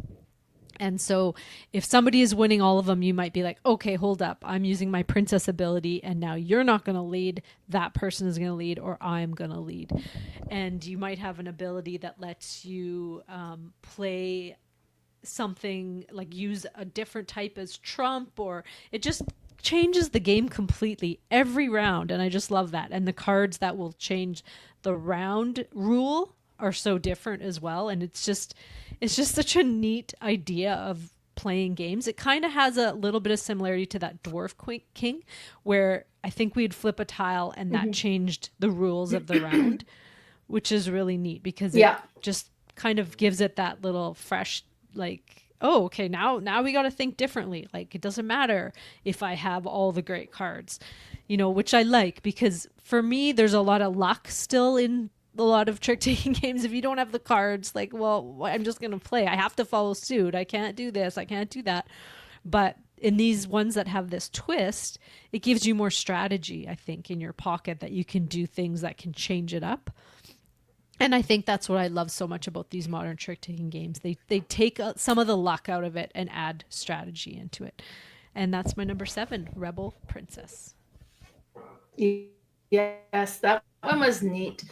And so if somebody is winning all of them, you might be like, okay, hold up. I'm using my princess ability and now you're not going to lead. That person is going to lead or I'm going to lead. And you might have an ability that lets you play something like use a different type as trump, or it just changes the game completely every round. And I just love that. And the cards that will change the round rule are so different as well. And it's just such a neat idea of playing games. It kind of has a little bit of similarity to that Dwarf King, where I think we'd flip a tile and that changed the rules of the round, which is really neat because it just kind of gives it that little fresh, like, oh, okay, now we got to think differently. Like, it doesn't matter if I have all the great cards, you know, which I like because for me, there's a lot of luck still in a lot of trick-taking games. If you don't have the cards, like, well, I'm just going to play. I have to follow suit. I can't do this. I can't do that. But in these ones that have this twist, it gives you more strategy, I think, in your pocket that you can do things that can change it up. And I think that's what I love so much about these modern trick-taking games. They take some of the luck out of it and add strategy into it. And that's my number 7, Rebel Princess. Yes, that one was neat.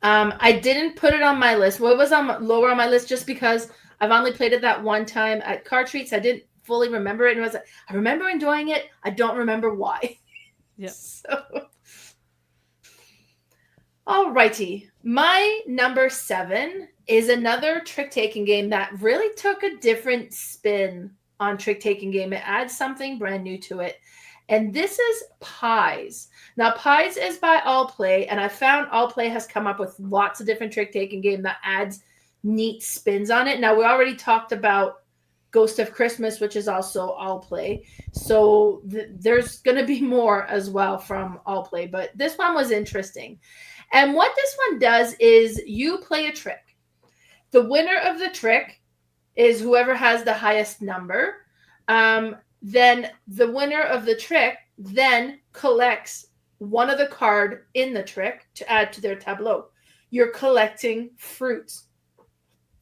I didn't put it on my list. What was lower on my list just because I've only played it that one time at Car Treats. I didn't fully remember it. And I remember enjoying it. I don't remember why. Yeah. So... All righty. My number 7 is another trick-taking game that really took a different spin on trick-taking game. It adds something brand new to it. And this is Pies. Now, Pies is by All Play, and I found All Play has come up with lots of different trick-taking game that adds neat spins on it. Now, we already talked about Ghost of Christmas, which is also All Play. So there's going to be more as well from All Play, but this one was interesting. And what this one does is you play a trick. The winner of the trick is whoever has the highest number. Then the winner of the trick then collects one of the card in the trick to add to their tableau. You're collecting fruits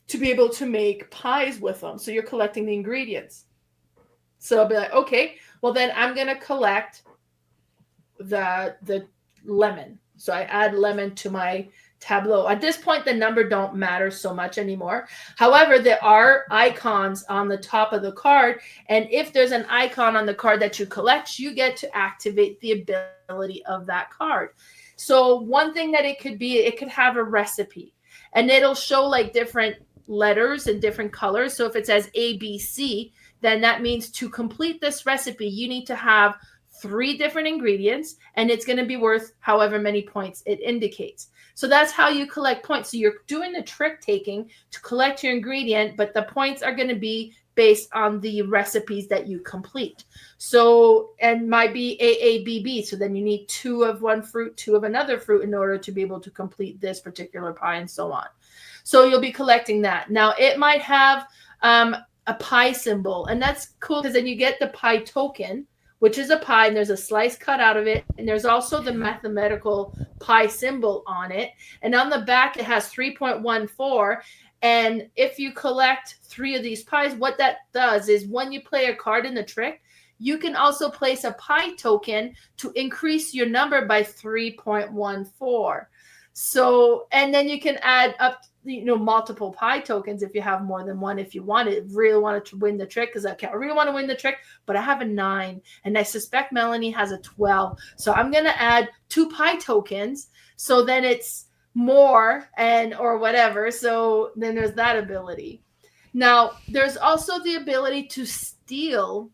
to be able to make pies with them. So you're collecting the ingredients. So I'll be like, okay, well then I'm going to collect the lemon. So I add lemon to my tableau. At this point, the number don't matter so much anymore. However, there are icons on the top of the card. And if there's an icon on the card that you collect, you get to activate the ability of that card. So one thing that it could be, it could have a recipe. And it'll show like different letters and different colors. So if it says ABC, then that means to complete this recipe, you need to have 3 different ingredients, and it's going to be worth however many points it indicates. So that's how you collect points. So you're doing the trick taking to collect your ingredient, but the points are going to be based on the recipes that you complete. So, and might be AABB. So then you need 2 of one fruit, 2 of another fruit in order to be able to complete this particular pie and so on. So you'll be collecting that. Now it might have a pie symbol, and that's cool because then you get the pie token, which is a pie, and there's a slice cut out of it, and there's also the mathematical pi symbol on it. And on the back, it has 3.14. And if you collect 3 of these pies, what that does is when you play a card in the trick, you can also place a pie token to increase your number by 3.14. So, and then you can add up, multiple pie tokens if you have more than one, if you really wanted to win the trick, because I really want to win the trick, but I have a 9 and I suspect Melanie has a 12. So I'm going to add 2 pie tokens. So then it's more or whatever. So then there's that ability. Now there's also the ability to steal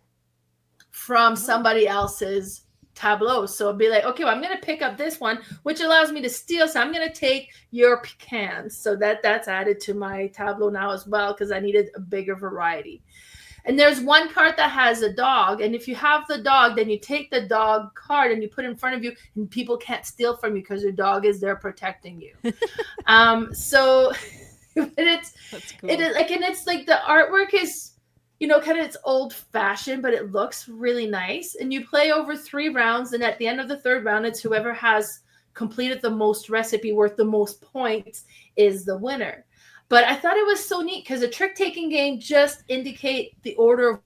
from somebody else's tableau. So it'll be like, okay, well, I'm going to pick up this one, which allows me to steal. So I'm going to take your pecans. So that's added to my tableau now as well, because I needed a bigger variety. And there's one card that has a dog. And if you have the dog, then you take the dog card and you put it in front of you, and people can't steal from you because your dog is there protecting you. So it's cool. It is like, and it's like the artwork is, kind of it's old fashioned, but it looks really nice. And you play over 3 rounds. And at the end of the 3rd round, it's whoever has completed the most recipe worth the most points is the winner. But I thought it was so neat because a trick taking game just indicate the order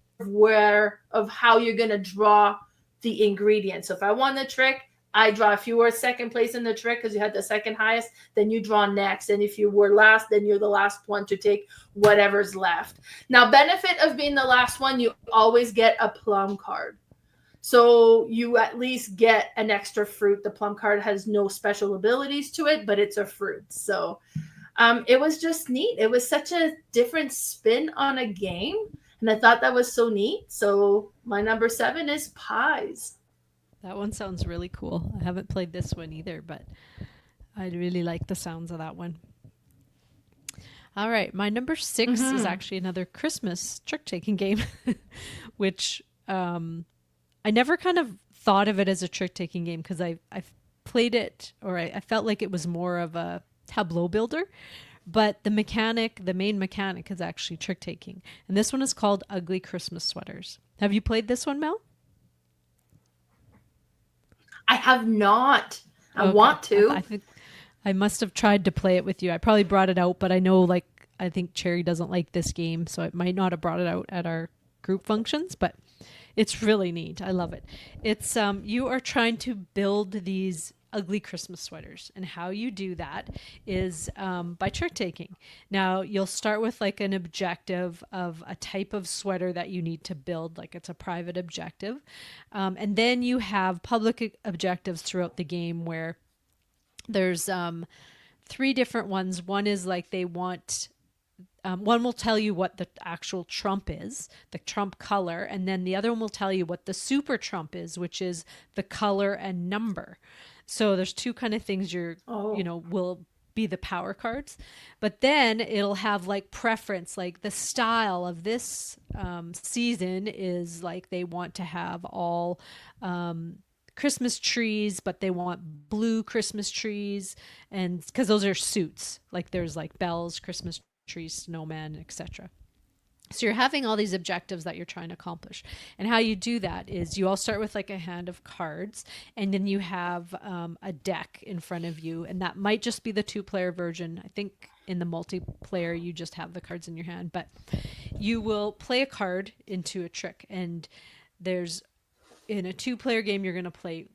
of how you're going to draw the ingredients. So if I won the trick, I draw. If you were 2nd place in the trick because you had the 2nd highest, then you draw next. And if you were last, then you're the last one to take whatever's left. Now, benefit of being the last one, you always get a plum card. So you at least get an extra fruit. The plum card has no special abilities to it, but it's a fruit. So it was just neat. It was such a different spin on a game. And I thought that was so neat. So my number 7 is pies. That one sounds really cool. I haven't played this one either, but I really like the sounds of that one. All right, my number 6 is actually another Christmas trick-taking game, which I never kind of thought of it as a trick-taking game because I've played it, or I felt like it was more of a tableau builder. But the main mechanic is actually trick-taking. And this one is called Ugly Christmas Sweaters. Have you played this one, Mel? I have not. I want to. I think I must have tried to play it with you. I probably brought it out, but I know I think Cherry doesn't like this game, so I might not have brought it out at our group functions, but it's really neat. I love it. It's you are trying to build these ugly Christmas sweaters, and how you do that is by trick taking. Now you'll start with like an objective of a type of sweater that you need to build, like it's a private objective, and then you have public objectives throughout the game where there's 3 different ones. One is like they want one will tell you what the actual trump is, the trump color, and then the other one will tell you what the super trump is, which is the color and number. So there's 2 kind of things will be the power cards, but then it'll have like preference, like the style of this season is like they want to have all Christmas trees, but they want blue Christmas trees, and because those are suits, like there's like bells, Christmas trees, snowmen, etc. So you're having all these objectives that you're trying to accomplish. And how you do that is you all start with like a hand of cards, and then you have a deck in front of you. And that might just be the 2-player version. I think in the multiplayer, you just have the cards in your hand. But you will play a card into a trick. And there's, in a 2-player game, you're going to play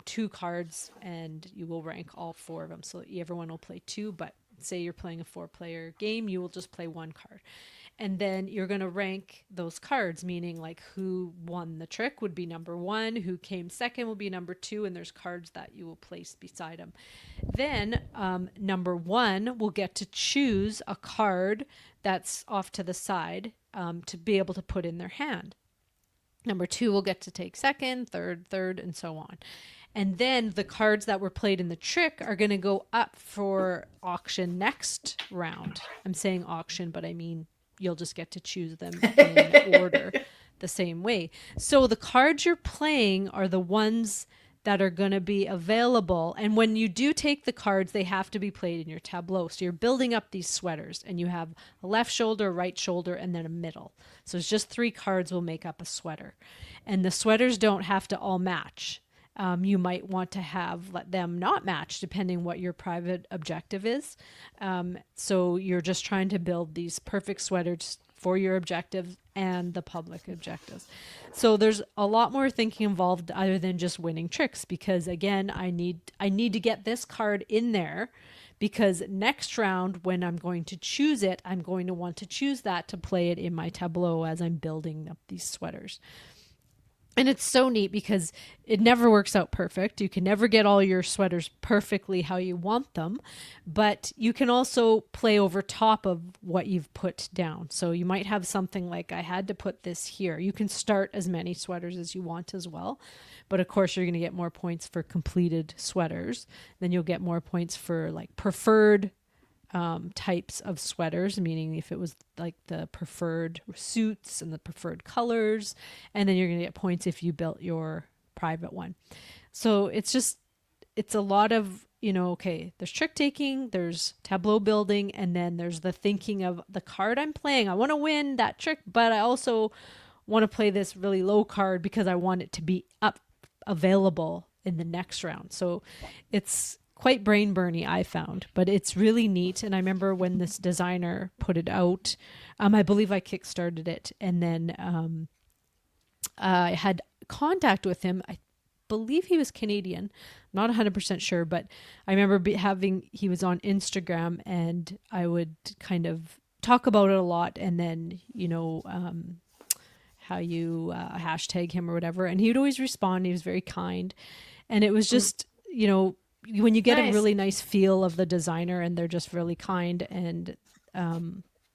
2 cards, and you will rank all 4 of them. So everyone will play 2, but say you're playing a 4-player game, you will just play 1 card. And then you're going to rank those cards, meaning like who won the trick would be number 1, who came second will be number 2, and there's cards that you will place beside them. Then number 1 will get to choose a card that's off to the side to be able to put in their hand. Number 2 will get to take second, third, and so on. And then the cards that were played in the trick are going to go up for auction next round. I'm saying auction, but I mean you'll just get to choose them in order the same way. So the cards you're playing are the ones that are going to be available. And when you do take the cards, they have to be played in your tableau. So you're building up these sweaters, and you have a left shoulder, a right shoulder, and then a middle. So it's just 3 cards will make up a sweater. And the sweaters don't have to all match. You might want to let them not match depending what your private objective is. So you're just trying to build these perfect sweaters for your objectives and the public objectives. So there's a lot more thinking involved other than just winning tricks, because again, I need to get this card in there, because next round when I'm going to choose it, I'm going to want to choose that to play it in my tableau as I'm building up these sweaters. And it's so neat because it never works out perfect. You can never get all your sweaters perfectly how you want them, but you can also play over top of what you've put down. So you might have something like, I had to put this here. You can start as many sweaters as you want as well. But of course, you're going to get more points for completed sweaters. Then you'll get more points for like preferred types of sweaters, meaning if it was like the preferred suits and the preferred colors, and then you're going to get points if you built your private one. So it's a lot of, okay, there's trick taking, there's tableau building, and then there's the thinking of the card I'm playing. I want to win that trick, but I also want to play this really low card because I want it to be available in the next round. So it's quite brain burny, I found, but it's really neat. And I remember when this designer put it out, I believe I kickstarted it, and then I had contact with him. I believe he was Canadian, not 100% sure, but I remember he was on Instagram, and I would kind of talk about it a lot, and then how you hashtag him or whatever, and he would always respond. He was very kind, and it was just when you get a really nice feel of the designer, and they're just really kind, and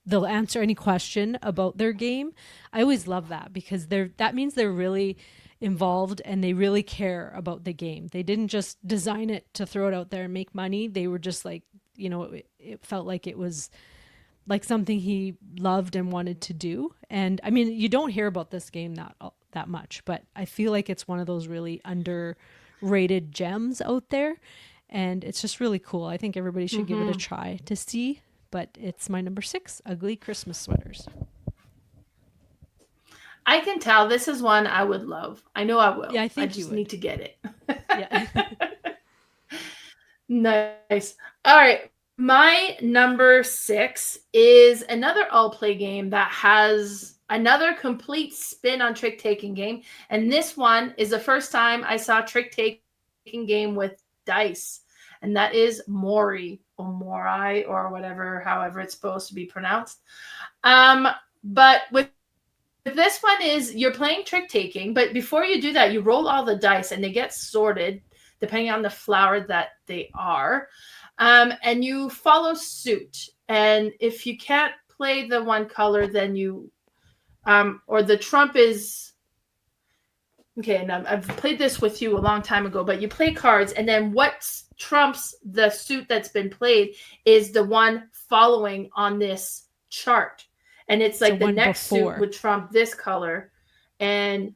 they'll answer any question about their game. I always love that, because that means they're really involved and they really care about the game. They didn't just design it to throw it out there and make money. They were just like, it felt like it was like something he loved and wanted to do. And I mean, you don't hear about this game that much, but I feel like it's one of those really underrated gems out there, and it's just really cool. I think everybody should give it a try to see. But it's my number 6, Ugly Christmas Sweaters. I can tell this is one I would love. I know I will. Yeah, I think I just you would. need to get it. Yeah. Nice. All right. My number 6 is another all-play game that has another complete spin on trick-taking game. And this one is the first time I saw trick-taking game with dice. And that is Mori, or Mori, or whatever, however it's supposed to be pronounced. But with this one is you're playing trick-taking, but before you do that, you roll all the dice and they get sorted depending on the flower that they are. And you follow suit. And if you can't play the one color, then you, or the trump is Okay, and I've played this with you a long time ago, but you play cards, and then what trumps the suit that's been played is the one following on this chart. And it's like the next suit would trump this color. And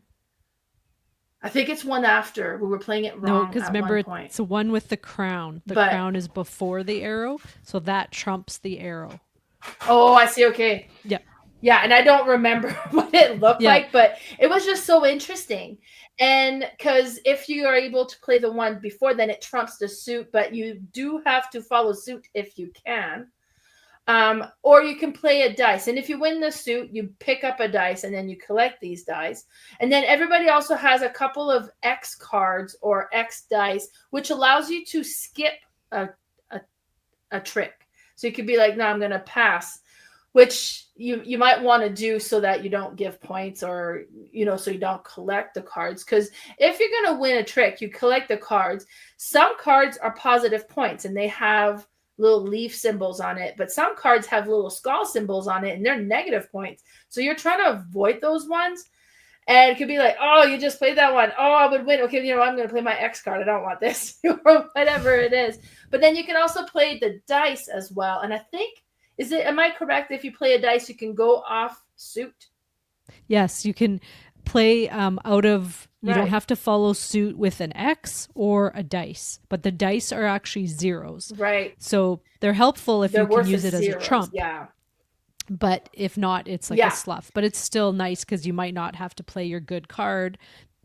I think it's one after. We were playing it wrong because at remember, one point. it's the one with the crown. The crown is before the arrow, so that trumps the arrow. Oh, I see. Okay. Yeah. Yeah, and I don't remember what it looked like, but it was just so interesting. And because if you are able to play the one before, then it trumps the suit, but you do have to follow suit if you can. Or you can play a dice. And if you win the suit, you pick up a dice and then you collect these dice. And then everybody also has a couple of X cards or X dice, which allows you to skip a trick. So you could be like, no, I'm going to pass, which you might want to do so that you don't give points or, so you don't collect the cards. Because if you're going to win a trick, you collect the cards. Some cards are positive points and they have little leaf symbols on it, but some cards have little skull symbols on it and they're negative points. So you're trying to avoid those ones. And it could be like, oh, you just played that one. Oh, I would win. Okay, I'm going to play my X card. I don't want this or whatever it is. But then you can also play the dice as well. And I think, am I correct? If you play a dice, you can go off suit? Yes, you can play out of, you don't have to follow suit with an X or a dice, but the dice are actually zeros. Right. So they're helpful if you can use it as a trump. Yeah. But if not, it's like a slough. But it's still nice because you might not have to play your good card.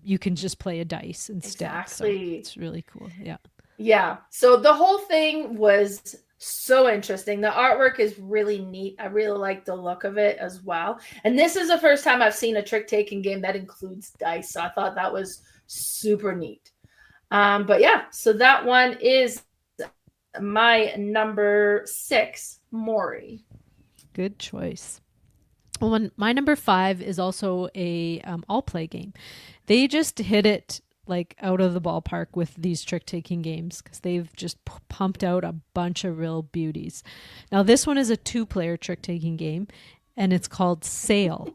You can just play a dice instead. Exactly. So it's really cool. Yeah. Yeah. So the whole thing was so interesting. The artwork is really neat. I really like the look of it as well. And this is the first time I've seen a trick-taking game that includes dice. So I thought that was super neat. But yeah, so that one is my number 6, Mori. Good choice. Well, my number 5 is also a all-play game. They just hit it like out of the ballpark with these trick-taking games because they've just pumped out a bunch of real beauties. Now, this one is a 2-player trick-taking game, and it's called Sail.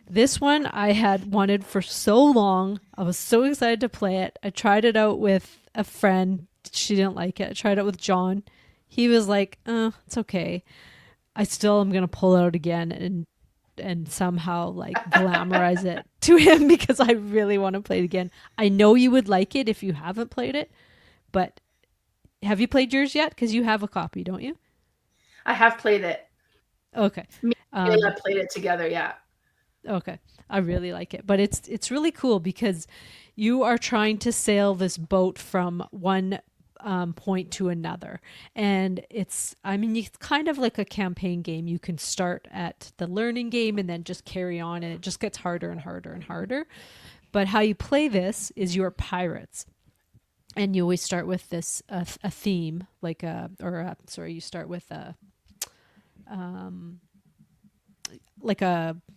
This one I had wanted for so long. I was so excited to play it. I tried it out with a friend. She didn't like it. I tried it with John. He was like, it's okay. I still am going to pull it out again and somehow like glamorize it to him because I really want to play it again. I know you would like it if you haven't played it, but have you played yours yet? Because you have a copy, don't you? I have played it. Okay. Me and I played it together, yeah. Okay. I really like it. But it's really cool because you are trying to sail this boat from one point to another. And it's kind of like a campaign game. You can start at the learning game and then just carry on, and it just gets harder and harder and harder. But how you play this is you're pirates. And you always start with this a theme, you start with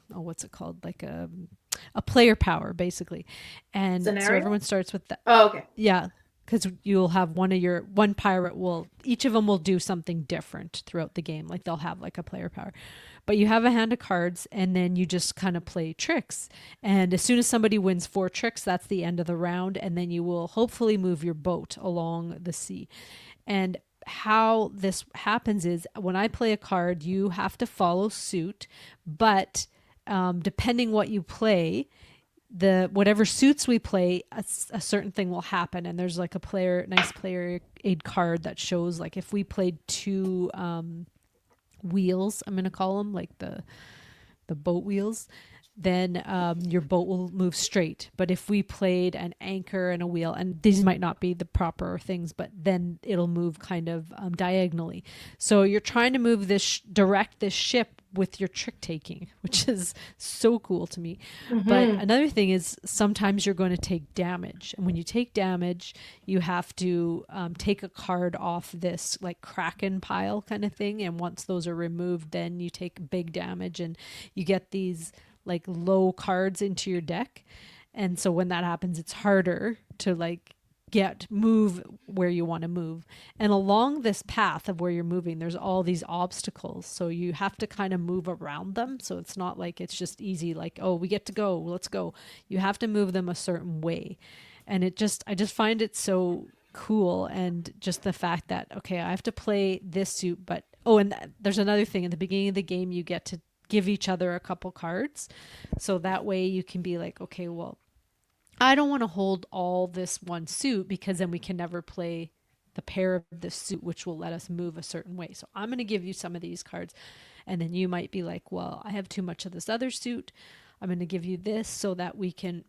what's it called? Like a player power, basically. And Scenario? So everyone starts with that. Oh, okay. Yeah. Because you'll have one pirate each of them will do something different throughout the game. Like they'll have like a player power, but you have a hand of cards and then you just kind of play tricks. And as soon as somebody wins 4 tricks, that's the end of the round. And then you will hopefully move your boat along the sea. And how this happens is when I play a card, you have to follow suit, but depending what you play, whatever suits we play, a certain thing will happen. And there's like a nice player aid card that shows like if we played 2 wheels, I'm going to call them like the boat wheels, then your boat will move straight. But if we played an anchor and a wheel, and these might not be the proper things, but then it'll move kind of diagonally. So you're trying to direct this ship with your trick taking, which is so cool to me. Mm-hmm. But another thing is sometimes you're going to take damage. And when you take damage, you have to take a card off this like Kraken pile kind of thing. And once those are removed, then you take big damage and you get these like low cards into your deck. And so when that happens, it's harder to like move where you want to move. And along this path of where you're moving, there's all these obstacles. So you have to kind of move around them. So it's not like it's just easy, like, oh, we get to go, let's go. You have to move them a certain way. And I just find it so cool. And just the fact that, okay, I have to play this suit, but, oh, and there's another thing. In the beginning of the game, you get to give each other a couple cards. So that way you can be like, okay, well, I don't want to hold all this one suit because then we can never play the pair of this suit, which will let us move a certain way. So I'm going to give you some of these cards. And then you might be like, well, I have too much of this other suit. I'm going to give you this so that we can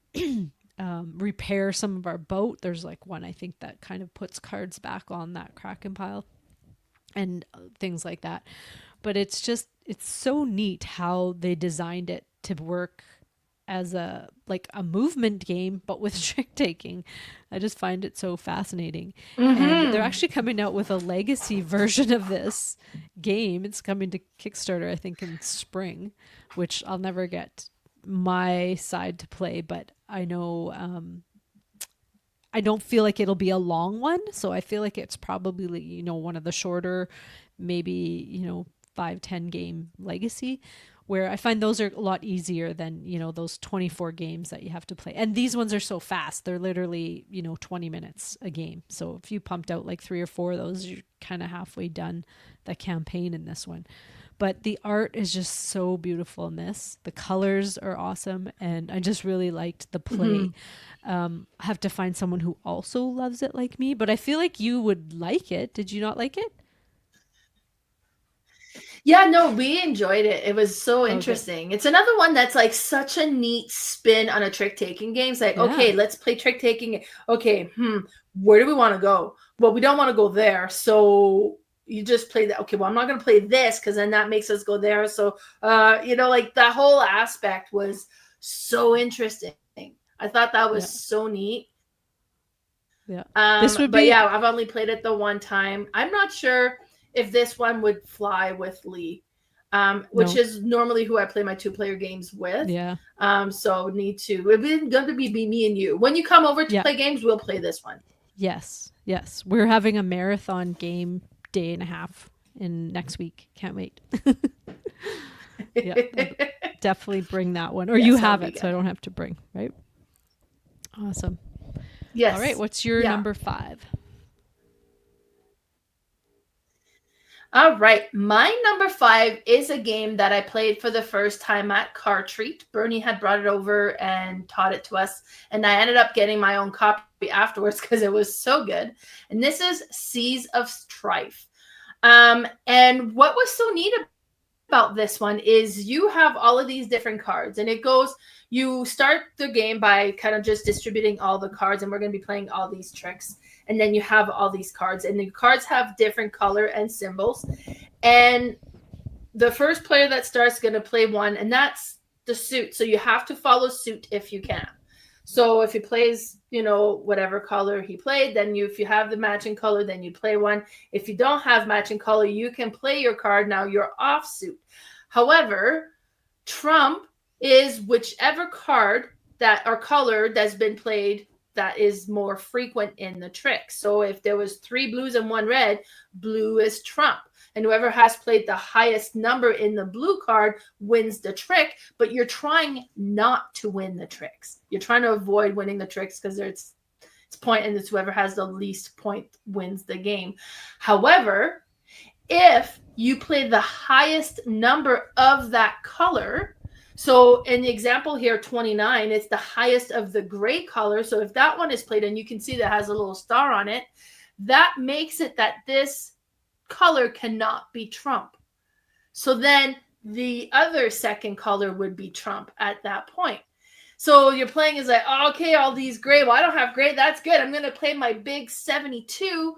repair some of our boat. There's like one, I think, that kind of puts cards back on that Kraken pile and things like that. But it's so neat how they designed it to work as a movement game, but with trick taking. I just find it so fascinating. And they're actually coming out with a legacy version of this game. It's coming to Kickstarter, I think, in spring, which I'll never get my side to play, but I know I don't feel like it'll be a long one. So I feel like it's probably, one of the shorter, maybe, 5-10 game legacy, where I find those are a lot easier than, those 24 games that you have to play. And these ones are so fast. They're literally, 20 minutes a game. So if you pumped out like 3 or 4 of those, you're kind of halfway done the campaign in this one. But the art is just so beautiful in this. The colors are awesome. And I just really liked the play. I have to find someone who also loves it like me, but I feel like you would like it. Did you not like it? Yeah, no, we enjoyed it. It was so interesting. Okay. It's another one that's like such a neat spin on a trick-taking game. It's like, okay, let's play trick-taking. Okay, where do we want to go? Well, we don't want to go there. So you just play that. Okay, well, I'm not going to play this because then that makes us go there. So, like that whole aspect was so interesting. I thought that was so neat. Yeah. I've only played it the one time. I'm not sure if this one would fly with Lee, which is normally who I play my 2-player games with. Yeah. So it's going to be me and you. When you come over to play games, we'll play this one. Yes. We're having a marathon game day and a half in next week. Can't wait. Definitely bring that one. Or you have it, so I don't have to bring, right? Awesome. Yes. All right. What's your number 5? All right. My number 5 is a game that I played for the first time at Car Treat. Bernie had brought it over and taught it to us. And I ended up getting my own copy afterwards because it was so good. And this is Seas of Strife. And what was so neat about this one is you have all of these different cards. And it goes, you start the game by kind of just distributing all the cards. And we're going to be playing all these tricks. And then you have all these cards, and the cards have different color and symbols. And the first player that starts is going to play one, and that's the suit. So you have to follow suit if you can. So if he plays, whatever color he played, then if you have the matching color, then you play one. If you don't have matching color, you can play your card. Now you're off suit. However, trump is whichever card that or color that's been played that is more frequent in the trick. So if there was 3 blues and 1 red, blue is trump. And whoever has played the highest number in the blue card wins the trick, but you're trying not to win the tricks. You're trying to avoid winning the tricks because it's point, and it's whoever has the least point wins the game. However, if you play the highest number of that color, so in the example here, 29, it's the highest of the gray color. So if that one is played, and you can see that has a little star on it, that makes it that this color cannot be trump. So then the other second color would be trump at that point. So you're playing is like, oh, okay, all these gray. Well, I don't have gray. That's good. I'm going to play my big 72,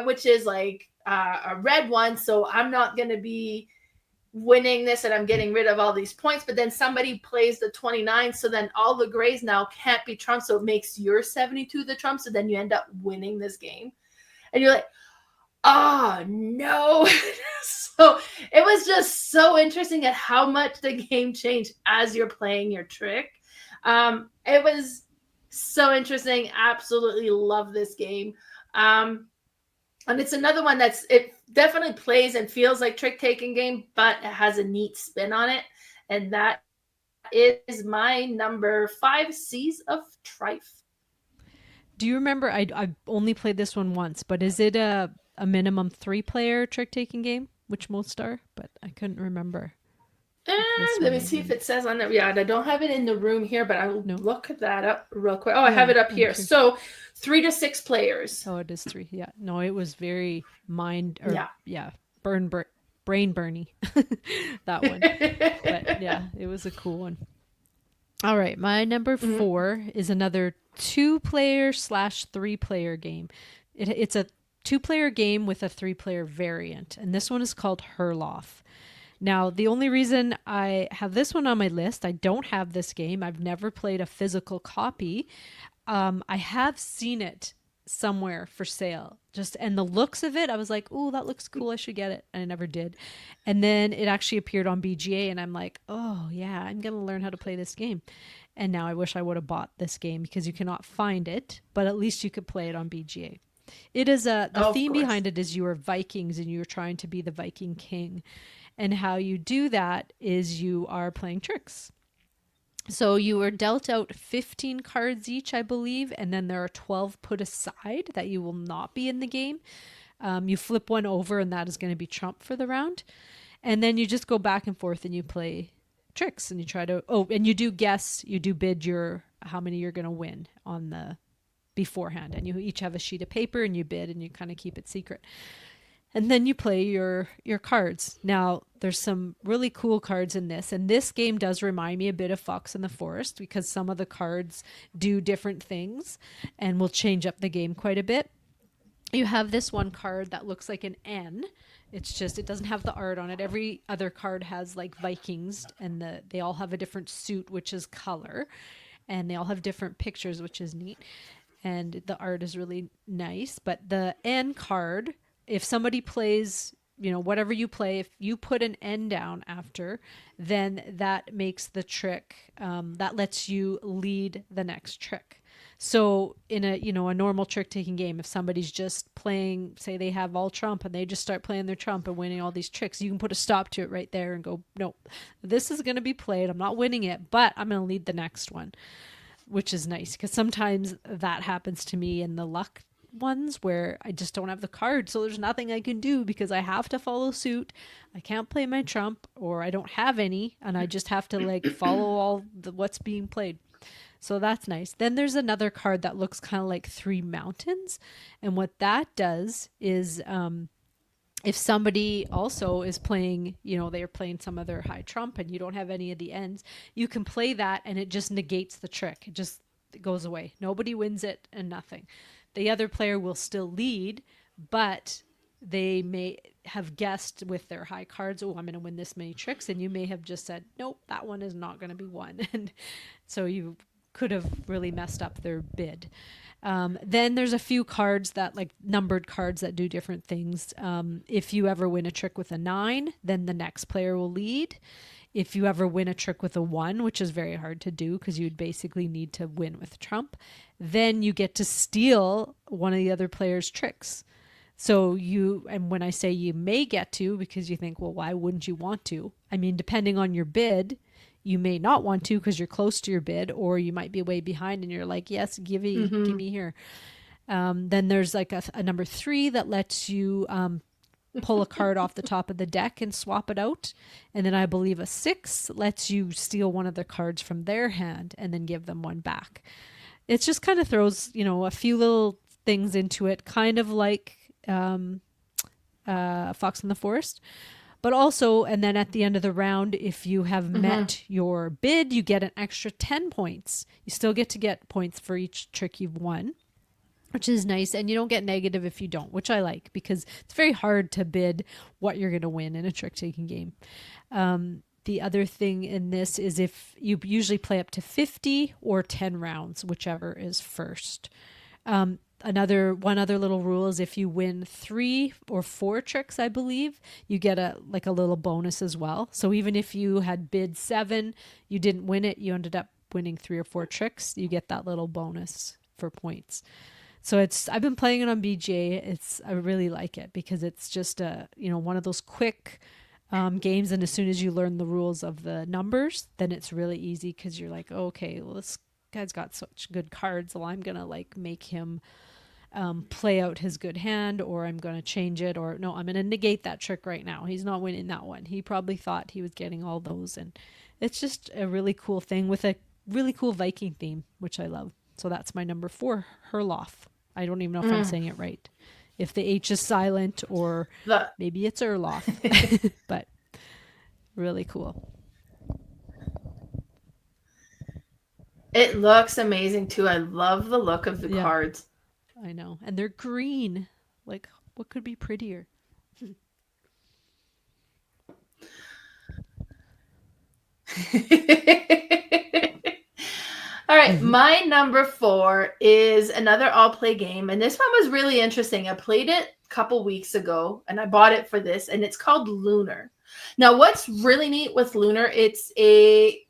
which is like a red one. So I'm not going to be winning this, and I'm getting rid of all these points. But then somebody plays the 29, so then all the grays now can't be trump, so it makes your 72 the trump, so then you end up winning this game. And you're like, oh no. So it was just so interesting at how much the game changed as you're playing your trick. It was So interesting. Absolutely love this game. And it's another one it definitely plays and feels like trick taking game, but it has a neat spin on it. And that is my number 5 C's of Trife. Do you remember? I've only played this one once, but is it a minimum 3-player trick taking game, which most are? But I couldn't remember. Let me see if it says on there. Yeah, I don't have it in the room here, but I'll look that up real quick. Oh, I have it up here. So 3 to 6 players. Oh, it is 3. Yeah. No, it was very brain burny. That one. But yeah, it was a cool one. All right, my number 4 is another 2-player / 3-player game. It's a 2-player game with a 3-player variant, and this one is called Herrlof. Now, the only reason I have this one on my list, I don't have this game. I've never played a physical copy. I have seen it somewhere for sale. And the looks of it, I was like, oh, that looks cool. I should get it. And I never did. And then it actually appeared on BGA, and I'm like, oh, yeah, I'm going to learn how to play this game. And now I wish I would have bought this game because you cannot find it, but at least you could play it on BGA. It is the theme behind it is you are Vikings and you're trying to be the Viking king. And how you do that is you are playing tricks. So you are dealt out 15 cards each, I believe, and then there are 12 put aside that you will not be in the game. You flip one over and that is going to be trump for the round. And then you just go back and forth and you play tricks and you try to, and you do bid how many you're going to win on the beforehand. And you each have a sheet of paper and you bid and you kind of keep it secret. And then you play your cards. Now, there's some really cool cards in this. And this game does remind me a bit of Fox in the Forest because some of the cards do different things and will change up the game quite a bit. You have this one card that looks like an N. It doesn't have the art on it. Every other card has like Vikings and they all have a different suit, which is color. And they all have different pictures, which is neat. And the art is really nice. But the N card, if somebody plays, whatever you play, if you put an N down after, then that makes the trick, that lets you lead the next trick. So in a normal trick taking game, if somebody's just playing, say they have all trump and they just start playing their trump and winning all these tricks, you can put a stop to it right there and go, no, this is going to be played. I'm not winning it, but I'm going to lead the next one, which is nice because sometimes that happens to me in the luck ones where I just don't have the card, so there's nothing I can do because I have to follow suit. I can't play my trump or I don't have any and I just have to follow all what's being played. So that's nice. Then there's another card that looks kind of like 3 mountains, and what that does is if somebody also is playing, they're playing some other high trump and you don't have any of the ends, you can play that and it just negates the trick. It goes away. Nobody wins it and nothing. The other player will still lead, but they may have guessed with their high cards, I'm going to win this many tricks. And you may have just said, nope, that one is not going to be won. And so you could have really messed up their bid. Then there's a few cards that numbered cards that do different things. If you ever win a trick with a 9, then the next player will lead. If you ever win a trick with a 1, which is very hard to do because you'd basically need to win with trump, then you get to steal one of the other player's tricks. So and when I say you may get to, because you think, well, why wouldn't you want to? I mean, depending on your bid, you may not want to because you're close to your bid, or you might be way behind and you're like, yes, give me here. Then there's a number 3 that lets you pull a card off the top of the deck and swap it out. And then I believe a 6 lets you steal one of the cards from their hand and then give them one back. It just kind of throws, a few little things into it, kind of like Fox in the Forest. But also, and then at the end of the round, if you have met your bid, you get an extra 10 points. You still get to get points for each trick you've won, which is nice. And you don't get negative if you don't, which I like because it's very hard to bid what you're going to win in a trick-taking game. The other thing in this is if you usually play up to 50 or 10 rounds, whichever is first. One other little rule is if you win 3 or 4 tricks, I believe, you get a little bonus as well. So even if you had bid 7, you didn't win it, you ended up winning 3 or 4 tricks, you get that little bonus for points. So I've been playing it on BGA. I really like it because it's just one of those quick games. And as soon as you learn the rules of the numbers, then it's really easy because you're like, oh, okay, well, this guy's got such good cards. Well, I'm going to like make him play out his good hand, or I'm going to change it, or no, I'm going to negate that trick right now. He's not winning that one. He probably thought he was getting all those. And it's just a really cool thing with a really cool Viking theme, which I love. So that's my number 4, Herrlof. I don't even know if I'm saying it right. If the H is silent, or maybe it's Herrlof, but really cool. It looks amazing too. I love the look of the cards. I know. And they're green. Like, what could be prettier? All right, my number 4 is another all-play game, and this one was really interesting. I played it a couple weeks ago, and I bought it for this, and it's called Lunar. Now, what's really neat with Lunar, it's a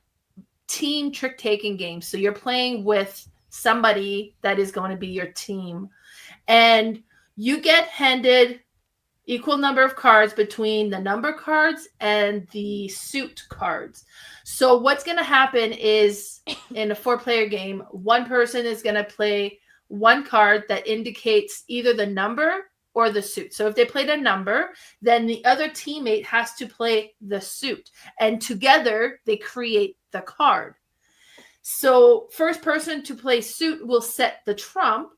team trick-taking game. So you're playing with somebody that is going to be your team, and you get handed equal number of cards between the number cards and the suit cards. So what's going to happen is in a 4-player game, one person is going to play one card that indicates either the number or the suit. So if they played a number, then the other teammate has to play the suit, and together they create the card. So first person to play suit will set the trump,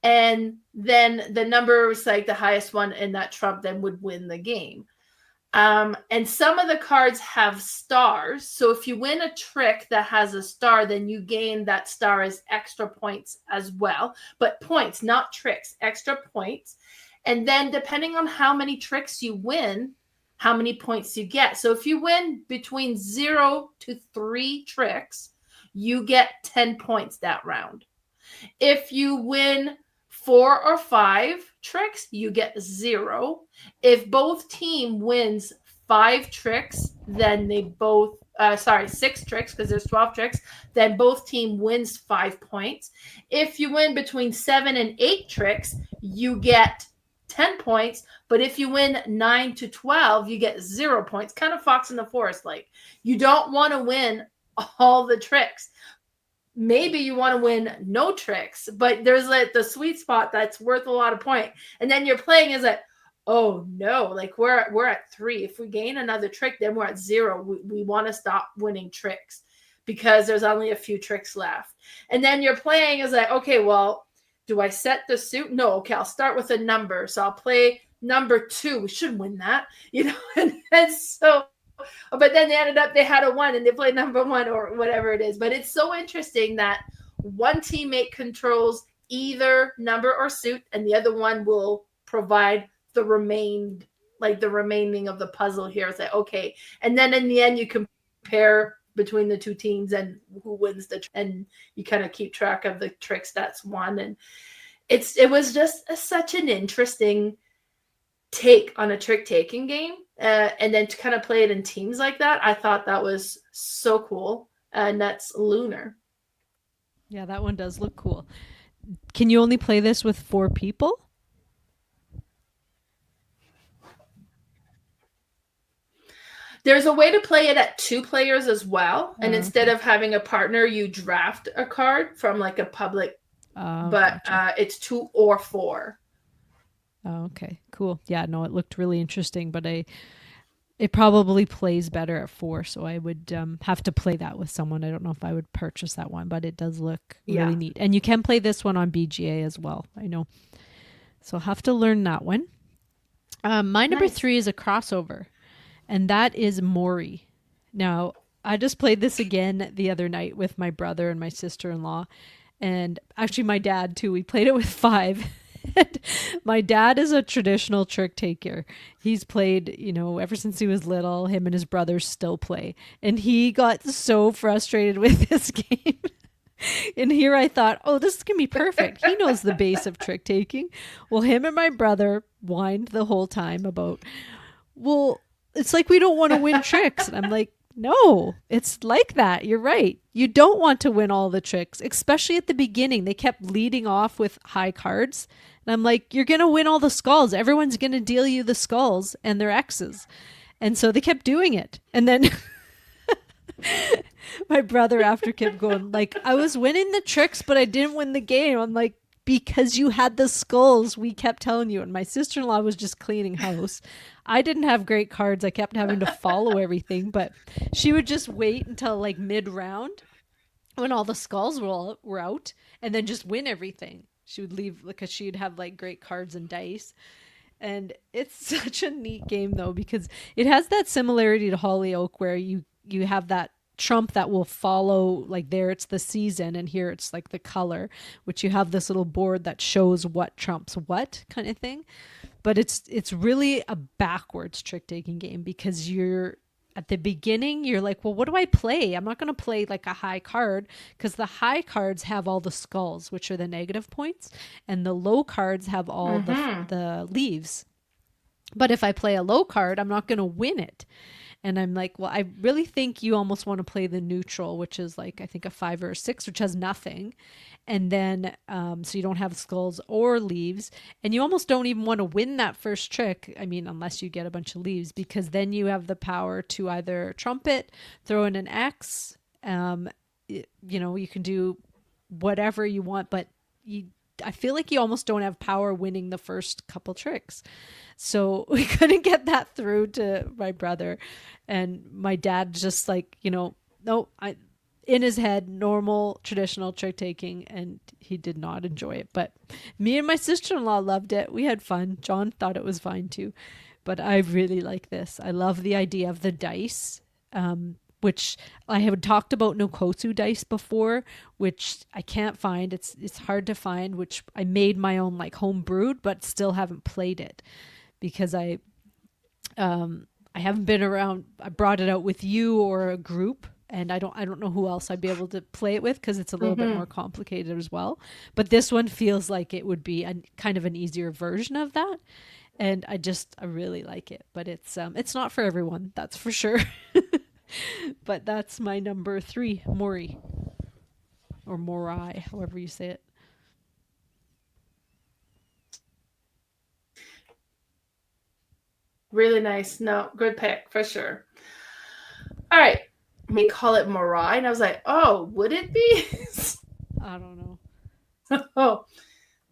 and then the number is like the highest one in that trump then would win the game. And some of the cards have stars. So if you win a trick that has a star, then you gain that star as extra points as well. But points, not tricks, extra points. And then depending on how many tricks you win, how many points you get. So if you win between 0 to 3 tricks, you get 10 points that round. If you win 4 or 5 tricks, you get 0. If both team wins 5 tricks, then they both 6 tricks, because there's 12 tricks, then both team wins 5 points. If you win between 7 and 8 tricks, you get 10 points. But if you win 9 to 12, you get 0 points. Kind of Fox in the Forest like. You don't want to win all the tricks. Maybe you want to win no tricks, but there's like the sweet spot that's worth a lot of points. And then you're playing is like, oh no, like we're at 3. If we gain another trick, then we're at 0. We want to stop winning tricks because there's only a few tricks left. And then you're playing is like, okay, well, do I set the suit? No, okay, I'll start with a number. So I'll play number 2. We should win that, and so. But then they had a 1 and they played number 1 or whatever it is. But it's so interesting that one teammate controls either number or suit, and the other one will provide the remaining of the puzzle here. It's like, okay. And then in the end, you compare between the two teams and who wins and you kind of keep track of the tricks that's won. And it was just such an interesting take on a trick-taking game. And then to kind of play it in teams like that, I thought that was so cool. And that's Lunar. Yeah, that one does look cool. Can you only play this with 4 people? There's a way to play it at 2 players as well. And instead of having a partner, you draft a card from like a public, but gotcha. It's 2 or 4. Oh, okay, cool. Yeah, no, it looked really interesting, but it probably plays better at 4, so I would have to play that with someone. I don't know if I would purchase that one, but it does look really neat. And you can play this one on BGA as well, I know. So I'll have to learn that one. My number 3 is a crossover, and that is Mori. Now, I just played this again the other night with my brother and my sister-in-law, and actually my dad too. We played it with 5. My dad is a traditional trick taker. He's played, ever since he was little. Him and his brothers still play. And he got so frustrated with this game. And here I thought, oh, this is going to be perfect. He knows the base of trick taking. Well, him and my brother whined the whole time about, well, it's like we don't want to win tricks. And I'm like, No, it's like that. You're right. You don't want to win all the tricks, especially at the beginning. They kept leading off with high cards. And I'm like, you're going to win all the skulls. Everyone's going to deal you the skulls and their X's. And so they kept doing it. And then my brother after kept going, like, I was winning the tricks, but I didn't win the game. I'm like, because you had the skulls, we kept telling you. And my sister-in-law was just cleaning house. I didn't have great cards. I kept having to follow everything, but she would just wait until like mid-round when all the skulls were out and then just win everything. She would leave because she'd have like great cards and dice. And it's such a neat game though, because it has that similarity to Hollyoak where you have that trump that will follow, like there it's the season and here it's like the color, which you have this little board that shows what trumps what kind of thing. But it's really a backwards trick taking game because you're at the beginning you're like, well, what do I play? I'm not going to play like a high card because the high cards have all the skulls, which are the negative points, and the low cards have all the leaves. But if I play a low card, I'm not going to win it. And I'm like, well, I really think you almost want to play the neutral, which is like, I think a 5 or a 6, which has nothing. And then, so you don't have skulls or leaves. And you almost don't even want to win that first trick. I mean, unless you get a bunch of leaves, because then you have the power to either trumpet, throw in an X. You can do whatever you want, but I feel like you almost don't have power winning the first couple tricks. So we couldn't get that through to my brother. And my dad just like, no, in his head, normal, traditional trick taking, and he did not enjoy it. But me and my sister-in-law loved it. We had fun. John thought it was fine too. But I really like this. I love the idea of the dice, which I have talked about Nokotsu dice before, which I can't find. It's hard to find, which I made my own like home brewed, but still haven't played it because I haven't been around. I brought it out with you or a group, and I don't know who else I'd be able to play it with because it's a little bit more complicated as well. But this one feels like it would be a kind of an easier version of that. And I really like it, but it's not for everyone, that's for sure. But that's my number 3, Mori. Or Mori, however you say it. Really nice. No, good pick for sure. All right. We call it Mori. And I was like, oh, would it be? I don't know. Oh,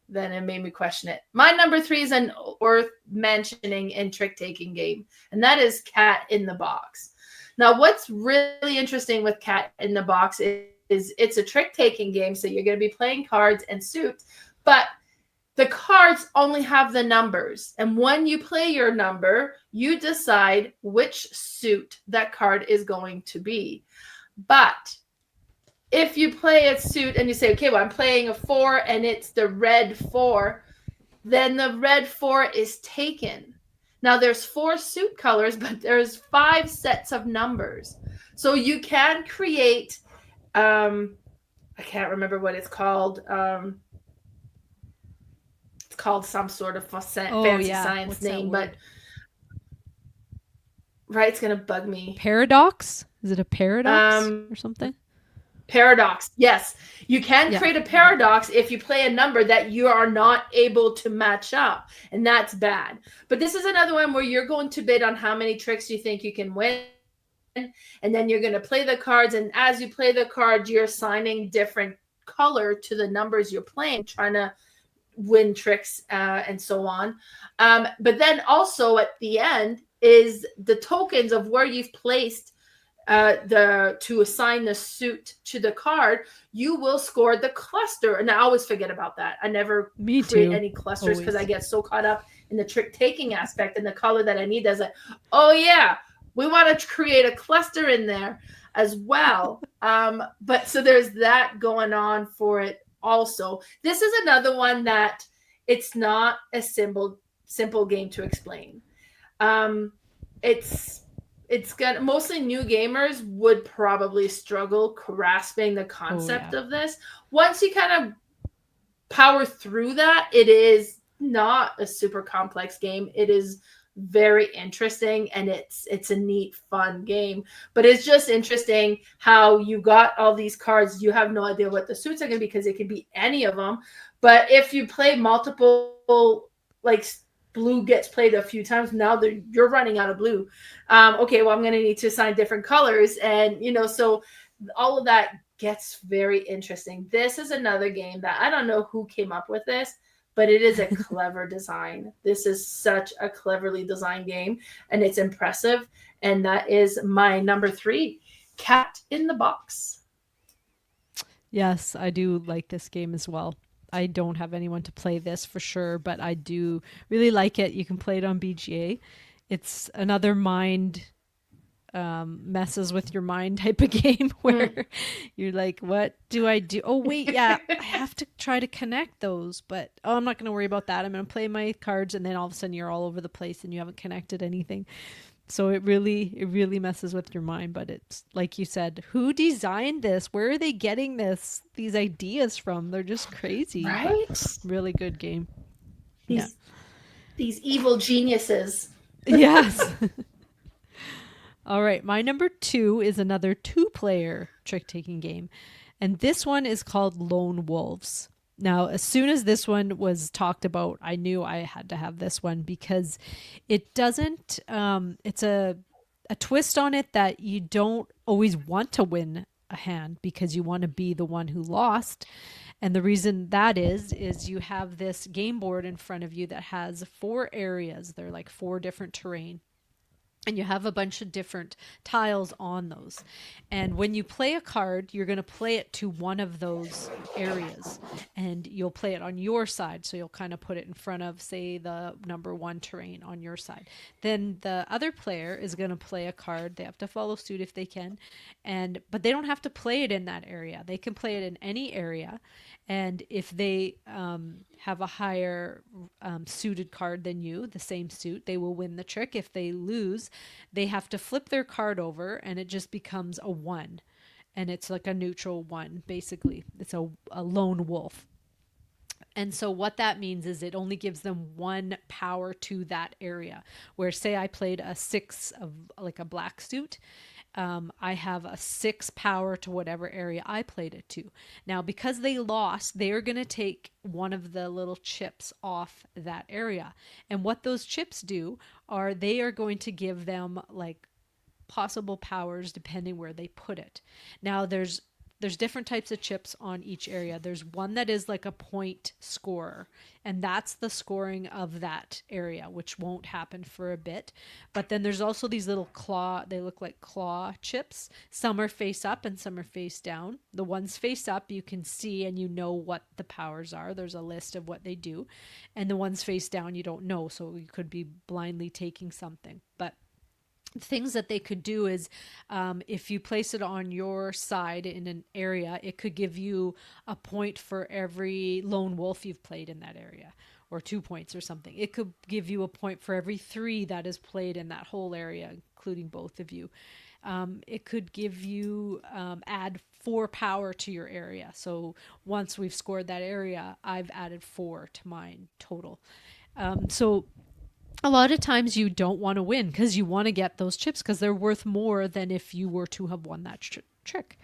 then it made me question it. My number 3 is an worth mentioning in trick-taking game, and that is Cat in the Box. Now, what's really interesting with Cat in the Box is it's a trick-taking game, so you're going to be playing cards and suits, but the cards only have the numbers. And when you play your number, you decide which suit that card is going to be. But if you play a suit and you say, okay, well, I'm playing a 4 and it's the red 4, then the red 4 is taken. Now, there's 4 suit colors, but there's 5 sets of numbers. So you can create, I can't remember what it's called. It's called some sort of fancy science What's name, but right, it's going to bug me. Paradox? Is it a paradox or something? Paradox. Yes. You can create a paradox if you play a number that you are not able to match up, and that's bad. But this is another one where you're going to bid on how many tricks you think you can win, and then you're going to play the cards, and as you play the cards, you're assigning different color to the numbers you're playing, trying to win tricks and so on. But then also at the end is the tokens of where you've placed to assign the suit to the card. You will score the cluster, and I always forget about that. I never create any clusters because I get so caught up in the trick taking aspect and the color that I need. That's like, oh yeah, we want to create a cluster in there as well. But so there's that going on for it also. This is another one that it's not a simple game to explain. It's got mostly new gamers would probably struggle grasping the concept of this. Once you kind of power through that, it is not a super complex game. It is very interesting, and it's a neat, fun game. But it's just interesting how you got all these cards. You have no idea what the suits are going to be because it could be any of them. But if you play multiple, like blue gets played a few times, now you're running out of blue. Okay, well, I'm going to need to assign different colors, and so all of that gets very interesting. This is another game that I don't know who came up with this, but it is a clever design. This is such a cleverly designed game, and it's impressive. And that is my number 3, Cat in the Box. Yes, I do like this game as well. I don't have anyone to play this for sure, but I do really like it. You can play it on BGA. It's another mind messes with your mind type of game where you're like, what do I do? Oh, wait, yeah, I have to try to connect those, but I'm not going to worry about that. I'm going to play my cards, and then all of a sudden you're all over the place and you haven't connected anything. So it really messes with your mind. But it's like you said, who designed this? Where are they getting these ideas from? They're just crazy. Right? Really good game. These evil geniuses. Yes. All right, my number 2 is another 2-player trick-taking game, and this one is called Lone Wolves. Now, as soon as this one was talked about, I knew I had to have this one because it doesn't, it's a twist on it that you don't always want to win a hand because you want to be the one who lost. And the reason that is you have this game board in front of you that has 4 areas. They're like 4 different terrain. And you have a bunch of different tiles on those. And when you play a card, you're going to play it to one of those areas. And you'll play it on your side. So you'll kind of put it in front of, say, the number 1 terrain on your side. Then the other player is going to play a card. They have to follow suit if they can. But they don't have to play it in that area. They can play it in any area. And if they have a higher suited card than you, the same suit, they will win the trick. If they lose, they have to flip their card over, and it just becomes a 1. And it's like a neutral 1, basically. It's a lone wolf. And so what that means is it only gives them 1 power to that area. Where, say, I played a 6 of like a black suit, I have a 6 power to whatever area I played it to. Now, because they lost, they are going to take one of the little chips off that area. And what those chips do are they are going to give them like possible powers depending where they put it. Now, there's different types of chips on each area. There's one that is like a point scorer, and that's the scoring of that area, which won't happen for a bit. But then there's also these little they look like claw chips. Some are face up and some are face down. The ones face up you can see and you know what the powers are. There's a list of what they do. And the ones face down you don't know, so you could be blindly taking something. But things that they could do is if you place it on your side in an area, it could give you a point for every lone wolf you've played in that area, or 2 points or something. It could give you a point for every 3 that is played in that whole area, including both of you. It could give you add 4 power to your area. So once we've scored that area, I've added 4 to mine total. So a lot of times you don't want to win because you want to get those chips because they're worth more than if you were to have won that trick.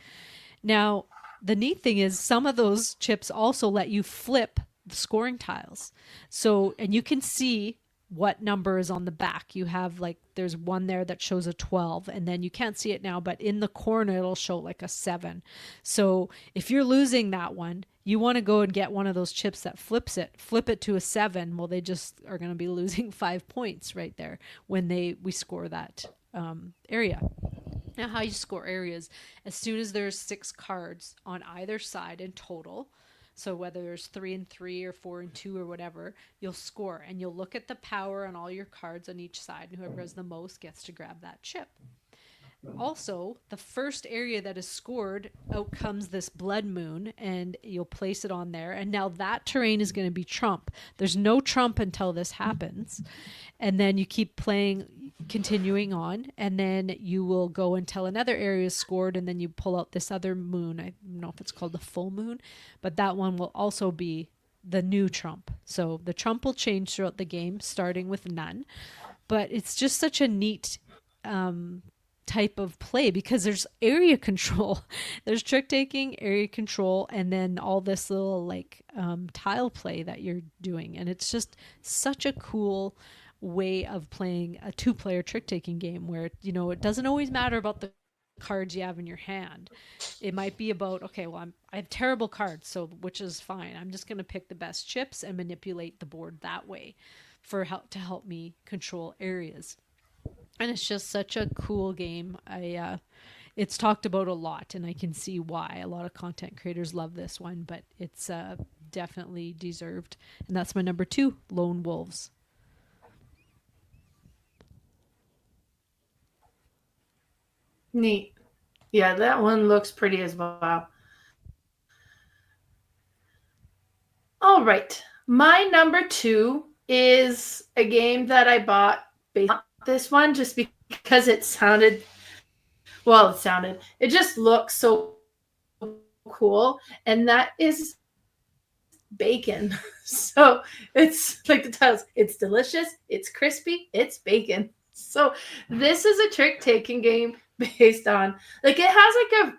Now, the neat thing is some of those chips also let you flip the scoring tiles. So, and you can see what number is on the back. You have like, there's one there that shows a 12, and then you can't see it now, but in the corner it'll show like a 7. So if you're losing that one, you want to go and get one of those chips that flip it to a 7. Well, they just are going to be losing 5 points right there when we score that area. Now, how you score areas, as soon as there's 6 cards on either side in total, so whether there's 3 and 3 or 4 and 2 or whatever, you'll score, and you'll look at the power on all your cards on each side, and whoever has the most gets to grab that chip. Also, the first area that is scored, out comes this blood moon, and you'll place it on there. And now that terrain is going to be trump. There's no trump until this happens. And then you keep playing, continuing on, and then you will go until another area is scored, and then you pull out this other moon. I don't know if it's called the full moon, but that one will also be the new trump. So the trump will change throughout the game, starting with none. but it's just such a neat type of play because there's area control. There's trick taking, area control, and then all this little like tile play that you're doing. And it's just such a cool way of playing a two-player trick taking game where, you know, it doesn't always matter about the cards you have in your hand. It might be about, okay, well, I have terrible cards, so which is fine. I'm just going to pick the best chips and manipulate the board that way for to help me control areas. And it's just such a cool game. It's talked about a lot, and I can see why a lot of content creators love this one. But it's definitely deserved, and that's my number 2, Lone Wolves. Neat. Yeah, that one looks pretty as well. All right, my number 2 is a game that I bought based on this one just because it just looks so cool, and that is bacon. So it's like the titles, it's delicious, it's crispy, it's bacon. So this is a trick taking game based on, like, it has like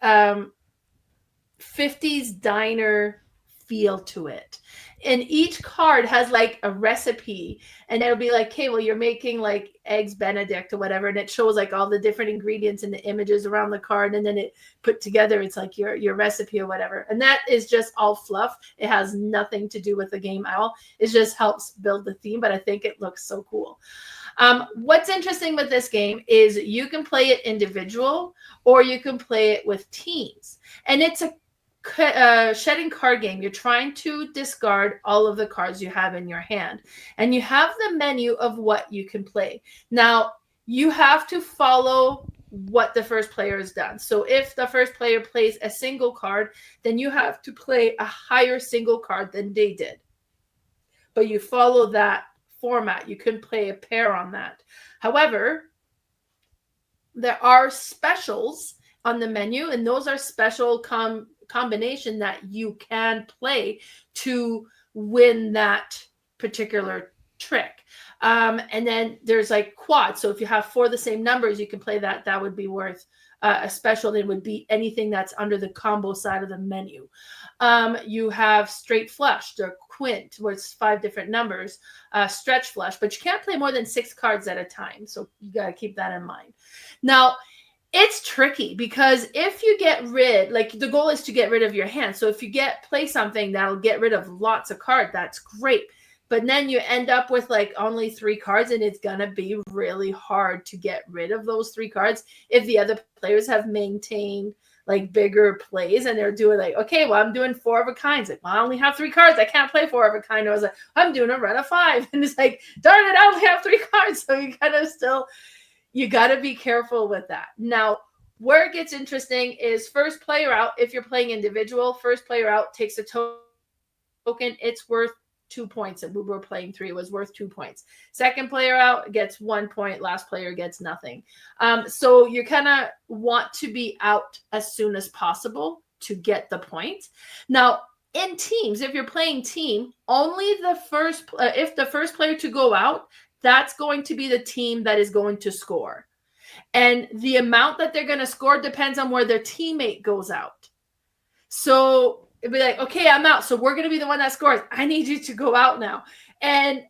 a 50s diner feel to it. And each card has like a recipe, and it'll be like, okay, well, you're making like eggs Benedict or whatever, and it shows like all the different ingredients and the images around the card, and then it put together, it's like your recipe or whatever. And that is just all fluff. It has nothing to do with the game at all. It just helps build the theme, but I think it looks so cool. What's interesting with this game is you can play it individual or you can play it with teams, and it's a shedding card game. You're trying to discard all of the cards you have in your hand, and you have the menu of what you can play. Now, you have to follow what the first player has done. So if the first player plays a single card, then you have to play a higher single card than they did. But you follow that format. You can play a pair on that. However, there are specials on the menu, and those are special combination that you can play to win that particular trick. And then there's like quads. So if you have 4 of the same numbers, you can play that. That would be worth a special. That would be anything that's under the combo side of the menu. You have straight flush, the quint, where it's 5 different numbers, stretch flush, but you can't play more than 6 cards at a time. So you got to keep that in mind. Now, it's tricky because if you get rid, like the goal is to get rid of your hand. So if you play something that'll get rid of lots of cards, that's great. But then you end up with like only 3 cards, and it's going to be really hard to get rid of those 3 cards if the other players have maintained like bigger plays and they're doing like, okay, well, I'm doing 4 of a kind. Like, well, I only have 3 cards. I can't play 4 of a kind. I was like, I'm doing a run of 5. And it's like, darn it, I only have 3 cards. So you kind of still... You got to be careful with that. Now, where it gets interesting is first player out. If you're playing individual, first player out takes a token. It's worth 2 points. And we were playing 3. It was worth 2 points. Second player out gets 1 point. Last player gets nothing. So you kind of want to be out as soon as possible to get the point. Now, in teams, if you're playing team, only the first, if the first player to go out, that's going to be the team that is going to score. And the amount that they're going to score depends on where their teammate goes out. So it'd be like, okay, I'm out. So we're going to be the one that scores. I need you to go out now. And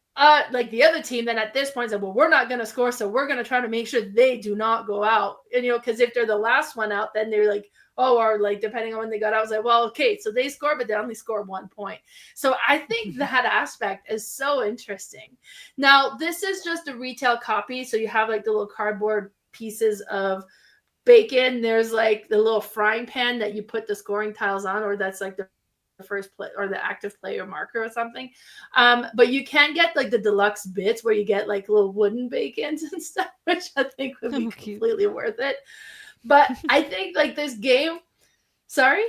like the other team then at this point said, well, we're not going to score. So we're going to try to make sure they do not go out. And, you know, because if they're the last one out, then they're like, oh, or like depending on when they got out, I was like, well, okay, so they score, but they only score 1 point. So I think that aspect is so interesting. Now, this is just a retail copy. So you have like the little cardboard pieces of bacon. There's like the little frying pan that you put the scoring tiles on, or that's like the first play or the active player marker or something. But you can get like the deluxe bits where you get like little wooden bacons and stuff, which I think would be completely worth it. But I think like this game, sorry?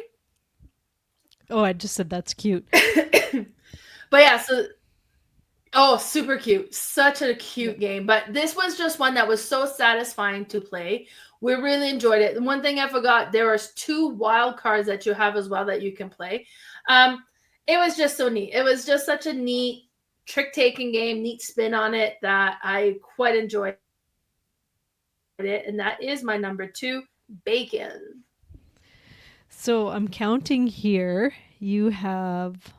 Oh, I just said that's cute. But yeah, so, super cute. Such a cute game. But this was just one that was so satisfying to play. We really enjoyed it. And one thing I forgot, there are 2 wild cards that you have as well that you can play. It was just so neat. It was just such a neat trick-taking game, neat spin on it that I quite enjoyed it, and that is my number 2, Bacon. So I'm counting here. You have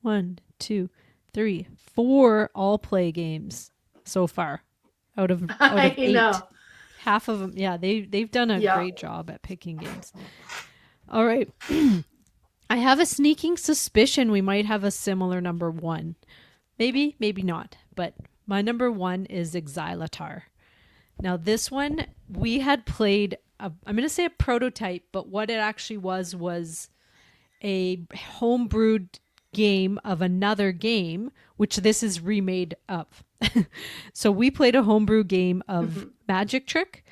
1, 2, 3, 4 all play games so far out of I 8. know. Half of them, yeah, they've done a great job at picking games. All right. I have a sneaking suspicion we might have a similar number 1. Maybe, maybe not. But my number 1 is Xylotar. Now this one we had played, I'm going to say a prototype, but what it actually was a homebrewed game of another game, which this is remade of. So we played a homebrew game of Magic Trick,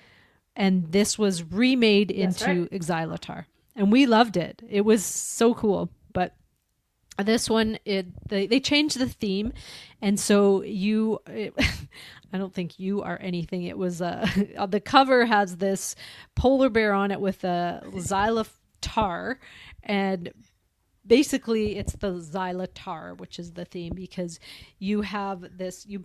and this was remade into Xylotar. And we loved it. It was so cool. But this one, they changed the theme, and so I don't think you are anything. It was the cover has this polar bear on it with a Xylotar, and basically it's the Xylotar, which is the theme, because you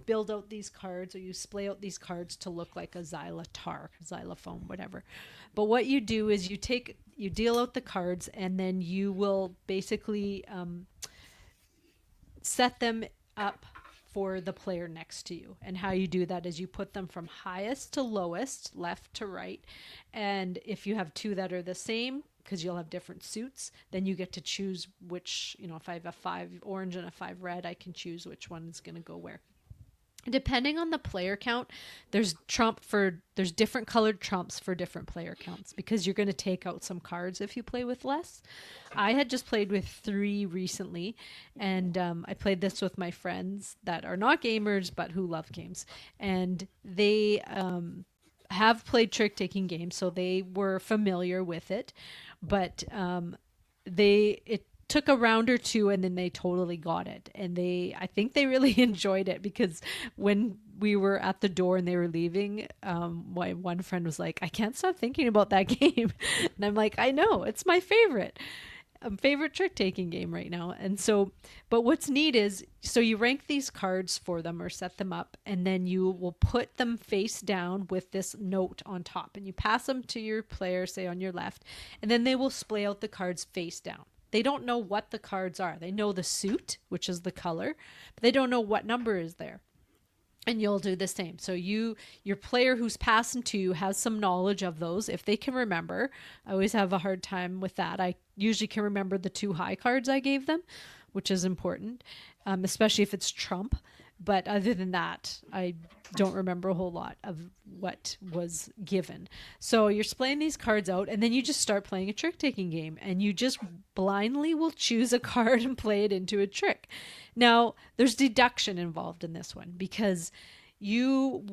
build out these cards, or you splay out these cards to look like a Xylotar, xylophone, whatever. But what you do is you deal out the cards, and then you will basically set them up for the player next to you. And how you do that is you put them from highest to lowest, left to right. And if you have 2 that are the same, because you'll have different suits, then you get to choose which, if I have a 5 orange and a 5 red, I can choose which one is going to go where. Depending on the player count, there's different colored trumps for different player counts, because you're going to take out some cards if you play with less. I had just played with 3 recently, and I played this with my friends that are not gamers but who love games, and they have played trick-taking games, so they were familiar with it, but it took a round or 2 and then they totally got it, and I think they really enjoyed it, because when we were at the door and they were leaving, my one friend was like, I can't stop thinking about that game. And I'm like, I know, it's my favorite trick-taking game right now. And so, but what's neat is, so you rank these cards for them or set them up, and then you will put them face down with this note on top, and you pass them to your player, say on your left, and then they will splay out the cards face down. They don't know what the cards are. They know the suit, which is the color, but they don't know what number is there. And you'll do the same. So your player who's passing to you has some knowledge of those, if they can remember. I always have a hard time with that. I usually can remember the 2 high cards I gave them, which is important, especially if it's trump. But other than that, I don't remember a whole lot of what was given. So you're splaying these cards out, and then you just start playing a trick-taking game, and you just blindly will choose a card and play it into a trick. Now, there's deduction involved in this one, because you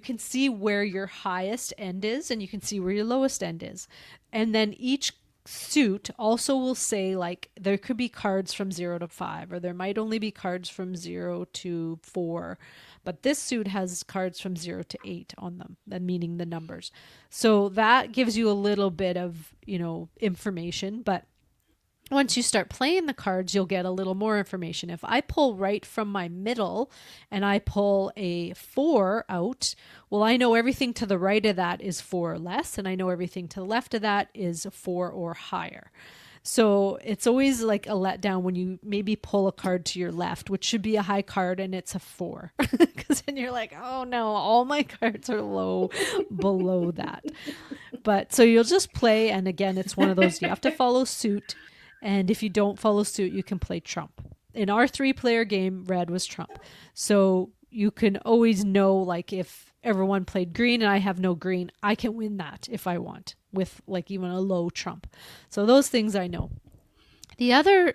can see where your highest end is, and you can see where your lowest end is. And then each suit also will say, like, there could be cards from 0 to 5, or there might only be cards from 0 to 4, but this suit has cards from 0 to 8 on them, meaning the numbers. So that gives you a little bit of information, but once you start playing the cards, you'll get a little more information. If I pull right from my middle and I pull a 4 out, well, I know everything to the right of that is 4 or less, and I know everything to the left of that is 4 or higher. So it's always like a letdown when you maybe pull a card to your left, which should be a high card, and it's a 4. Because then you're like, oh no, all my cards are low below that. But so you'll just play, and again, it's one of those, you have to follow suit. And if you don't follow suit, you can play trump. In our 3-player game, red was trump. So you can always know, like, if everyone played green and I have no green, I can win that if I want, with like even a low trump. So those things I know. The other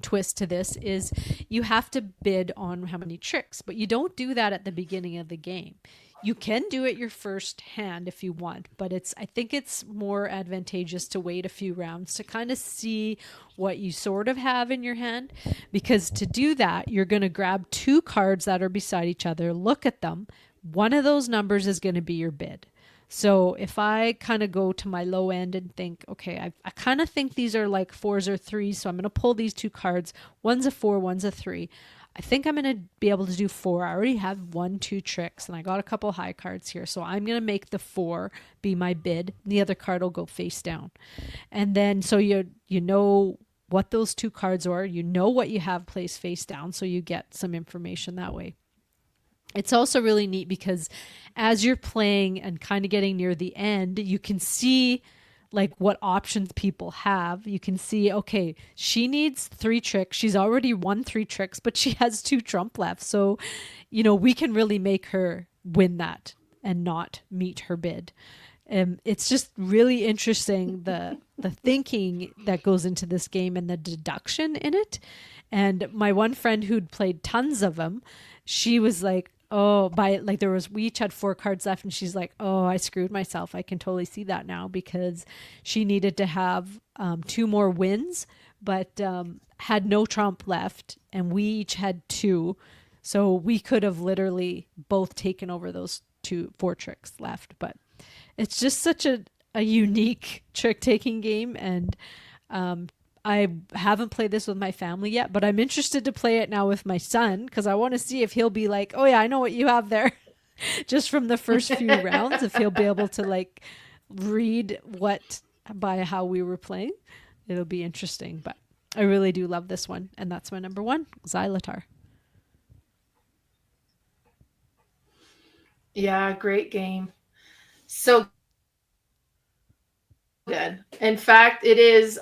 twist to this is you have to bid on how many tricks, but you don't do that at the beginning of the game. You can do it your first hand if you want, but I think it's more advantageous to wait a few rounds to kind of see what you sort of have in your hand, because to do that, you're going to grab 2 cards that are beside each other, look at them. One of those numbers is going to be your bid. So if I kind of go to my low end and think, okay, I kind of think these are like 4s or 3s, so I'm going to pull these 2 cards. One's a 4, one's a 3. I think I'm going to be able to do 4. I already have 1, 2 tricks, and I got a couple high cards here. So I'm going to make the 4 be my bid. And the other card will go face down. And then so you know what those 2 cards are. You know what you have placed face down, so you get some information that way. It's also really neat because as you're playing and kind of getting near the end, you can see like what options people have. You can see, okay, she needs 3 tricks. She's already won 3 tricks, but she has 2 trump left. So, we can really make her win that and not meet her bid. It's just really interesting, the thinking that goes into this game and the deduction in it. And my one friend who'd played tons of them, she was like, oh, we each had 4 cards left, and she's like, oh, I screwed myself. I can totally see that now, because she needed to have 2 more wins, but had no trump left, and we each had 2. So we could have literally both taken over those 4 tricks left. But it's just such a unique trick-taking game, and I haven't played this with my family yet, but I'm interested to play it now with my son, because I want to see if he'll be like, oh yeah, I know what you have there, just from the first few rounds, if he'll be able to like read by how we were playing. It'll be interesting, but I really do love this one, and that's my number 1, Xylotar. Yeah, great game. So good. In fact, it is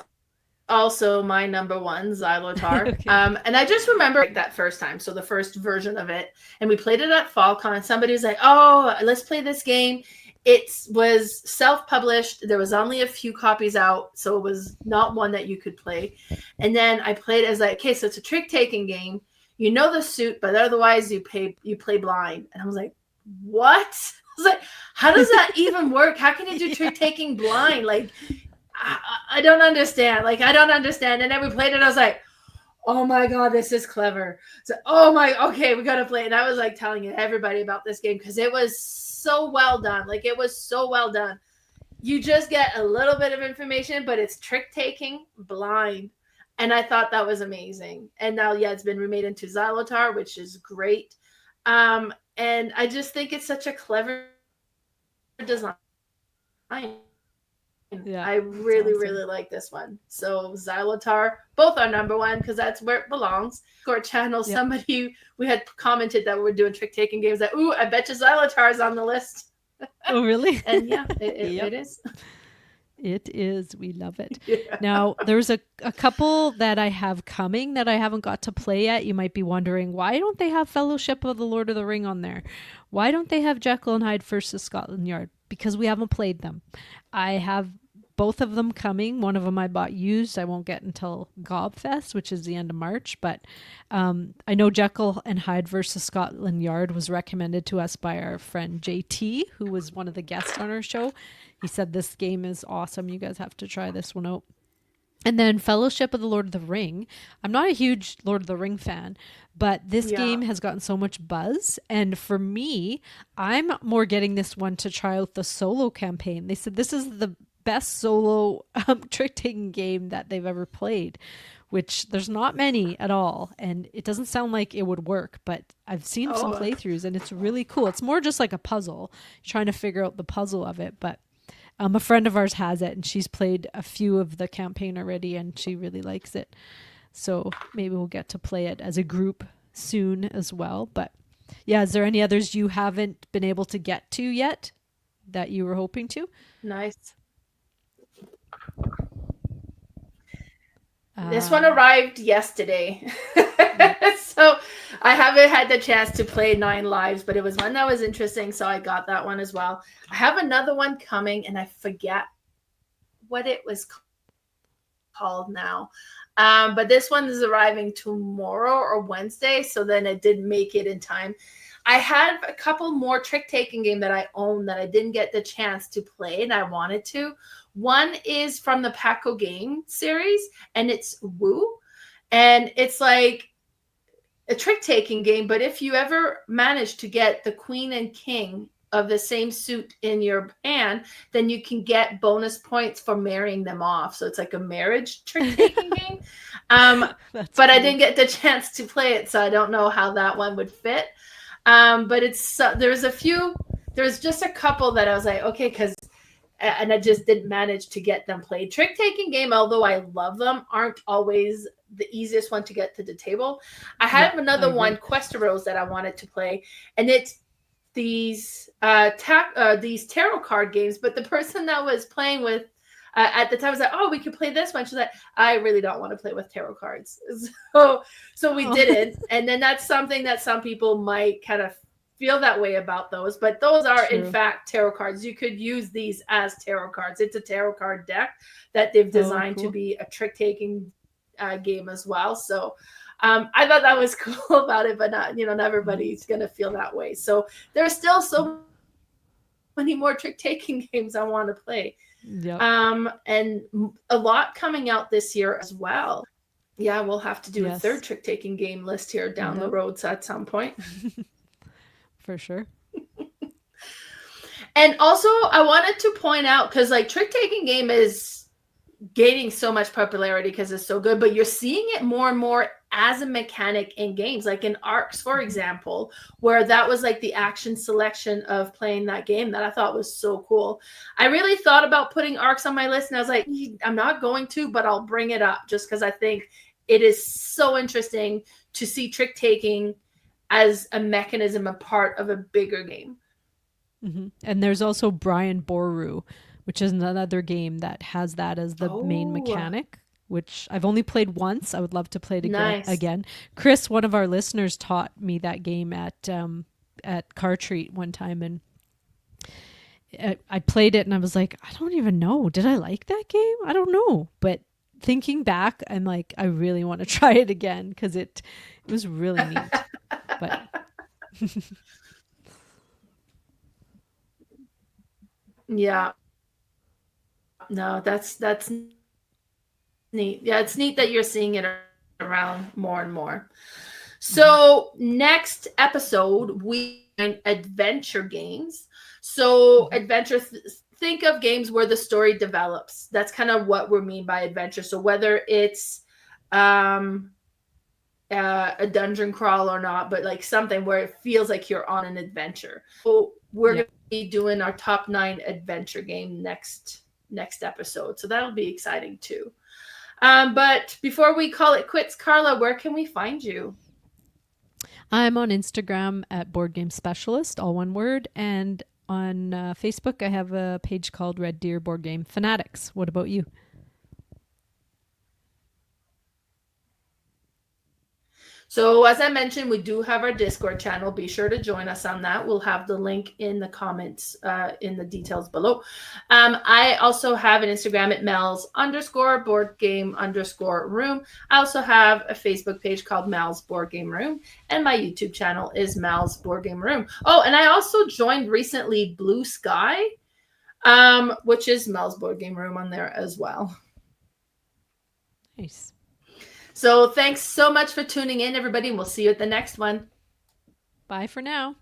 also my number 1, Xylotar. Okay. And I just remember that first time, so the first version of it, and we played it at FallCon. Somebody was like, oh, let's play this game. It was self-published. There was only a few copies out, so it was not one that you could play. And then I played it as like, okay, so it's a trick-taking game. You know the suit, but otherwise you play blind. And I was like, what? I was like, how does that even work? How can you do trick-taking blind? Like, I don't understand. Like, I don't understand. And then we played it. I was like, oh my God, this is clever. So, okay, we got to play it. And I was like telling everybody about this game because it was so well done. Like, it was so well done. You just get a little bit of information, but it's trick-taking blind. And I thought that was amazing. And now, yeah, it's been remade into Xylotar, which is great. And I just think it's such a clever design. Yeah, I really, awesome. Really like this one. So Xylotar, both are number 1 because that's where it belongs. Our channel, yep. Somebody, we had commented that we're doing trick-taking games. That, ooh, I bet you Xylotar's on the list. Oh, really? And yeah, it is. It is. We love it. Yeah. Now, there's a couple that I have coming that I haven't got to play yet. You might be wondering, why don't they have Fellowship of the Lord of the Ring on there? Why don't they have Jekyll and Hyde versus Scotland Yard? Because we haven't played them. I have both of them coming. One of them I bought used. I won't get until Gobfest, which is the end of March. But I know Jekyll and Hyde versus Scotland Yard was recommended to us by our friend JT, who was one of the guests on our show. He said this game is awesome. You guys have to try this one out. And then Fellowship of the Lord of the Ring. I'm not a huge Lord of the Ring fan, but this game has gotten so much buzz. And for me, I'm more getting this one to try out the solo campaign. They said this is the best solo trick-taking game that they've ever played, which there's not many at all. And it doesn't sound like it would work, but I've seen some playthroughs and it's really cool. It's more just like a puzzle, trying to figure out the puzzle of it. But a friend of ours has it and she's played a few of the campaign already and she really likes it. So maybe we'll get to play it as a group soon as well. But yeah, is there any others you haven't been able to get to yet that you were hoping to? Nice. This one arrived yesterday. So I haven't had the chance to play 9 Lives, but it was one that was interesting. So I got that one as well. I have another one coming and I forget what it was called now. But this one is arriving tomorrow or Wednesday. So then it didn't make it in time. I had a couple more trick-taking game that I own that I didn't get the chance to play and I wanted to. One is from the Paco game series and it's Woo. And it's like a trick-taking game, but if you ever manage to get the Queen and King of the same suit in your hand, then you can get bonus points for marrying them off. So it's like a marriage trick-taking game. But cool. I didn't get the chance to play it, so I don't know how that one would fit. But there's just a couple that I was like, okay, because and I just didn't manage to get them played. Trick-taking game, although I love them, aren't always the easiest one to get to the table. I have another one, Questeros, that I wanted to play, and it's these tarot card games. But the person that was playing with at the time was like, "Oh, we could play this one." She's like, "I really don't want to play with tarot cards," so we didn't. And then that's something that some people might kind of feel that way about those, but those are in fact tarot cards. You could use these as tarot cards. It's a tarot card deck that they've designed to be a trick-taking game as well. So I thought that was cool about it, but not everybody's gonna feel that way. So there's still so many more trick-taking games I want to play. Yep. And a lot coming out this year as well. Yeah, we'll have to do a third trick-taking game list here down the road at some point. For sure. And also, I wanted to point out, because like trick-taking game is gaining so much popularity because it's so good, but you're seeing it more and more as a mechanic in games, like in Arcs, for example, where that was like the action selection of playing that game that I thought was so cool. I really thought about putting Arcs on my list, and I was like, I'm not going to, but I'll bring it up just because I think it is so interesting to see trick-taking as a mechanism, a part of a bigger game. Mm-hmm. And there's also Brian Boru, which is another game that has that as the main mechanic, which I've only played once. I would love to play it again. Chris, one of our listeners, taught me that game at Car Treat one time, and I played it and I was like, I don't even know. Did I like that game? I don't know. But thinking back, I'm like, I really want to try it again because it was really neat. But yeah, no, that's neat. Yeah, it's neat that you're seeing it around more and more. So next episode, we adventure games. So adventure, think of games where the story develops. That's kind of what we mean by adventure. So whether it's a dungeon crawl or not, but like something where it feels like you're on an adventure. So we're going to be doing our top 9 adventure game next episode. So that'll be exciting too. But before we call it quits, Carla, where can we find you? I'm on Instagram at boardgamespecialist, all one word. And on Facebook, I have a page called Red Deer Board Game Fanatics. What about you? So as I mentioned, we do have our Discord channel. Be sure to join us on that. We'll have the link in the comments, in the details below. I also have an Instagram at Mel's_boardgame_room. I also have a Facebook page called Mel's Board Game Room, and my YouTube channel is Mel's Board Game Room. Oh, and I also joined recently Blue Sky, which is Mel's Board Game Room on there as well. Nice. So thanks so much for tuning in, everybody. We'll see you at the next one. Bye for now.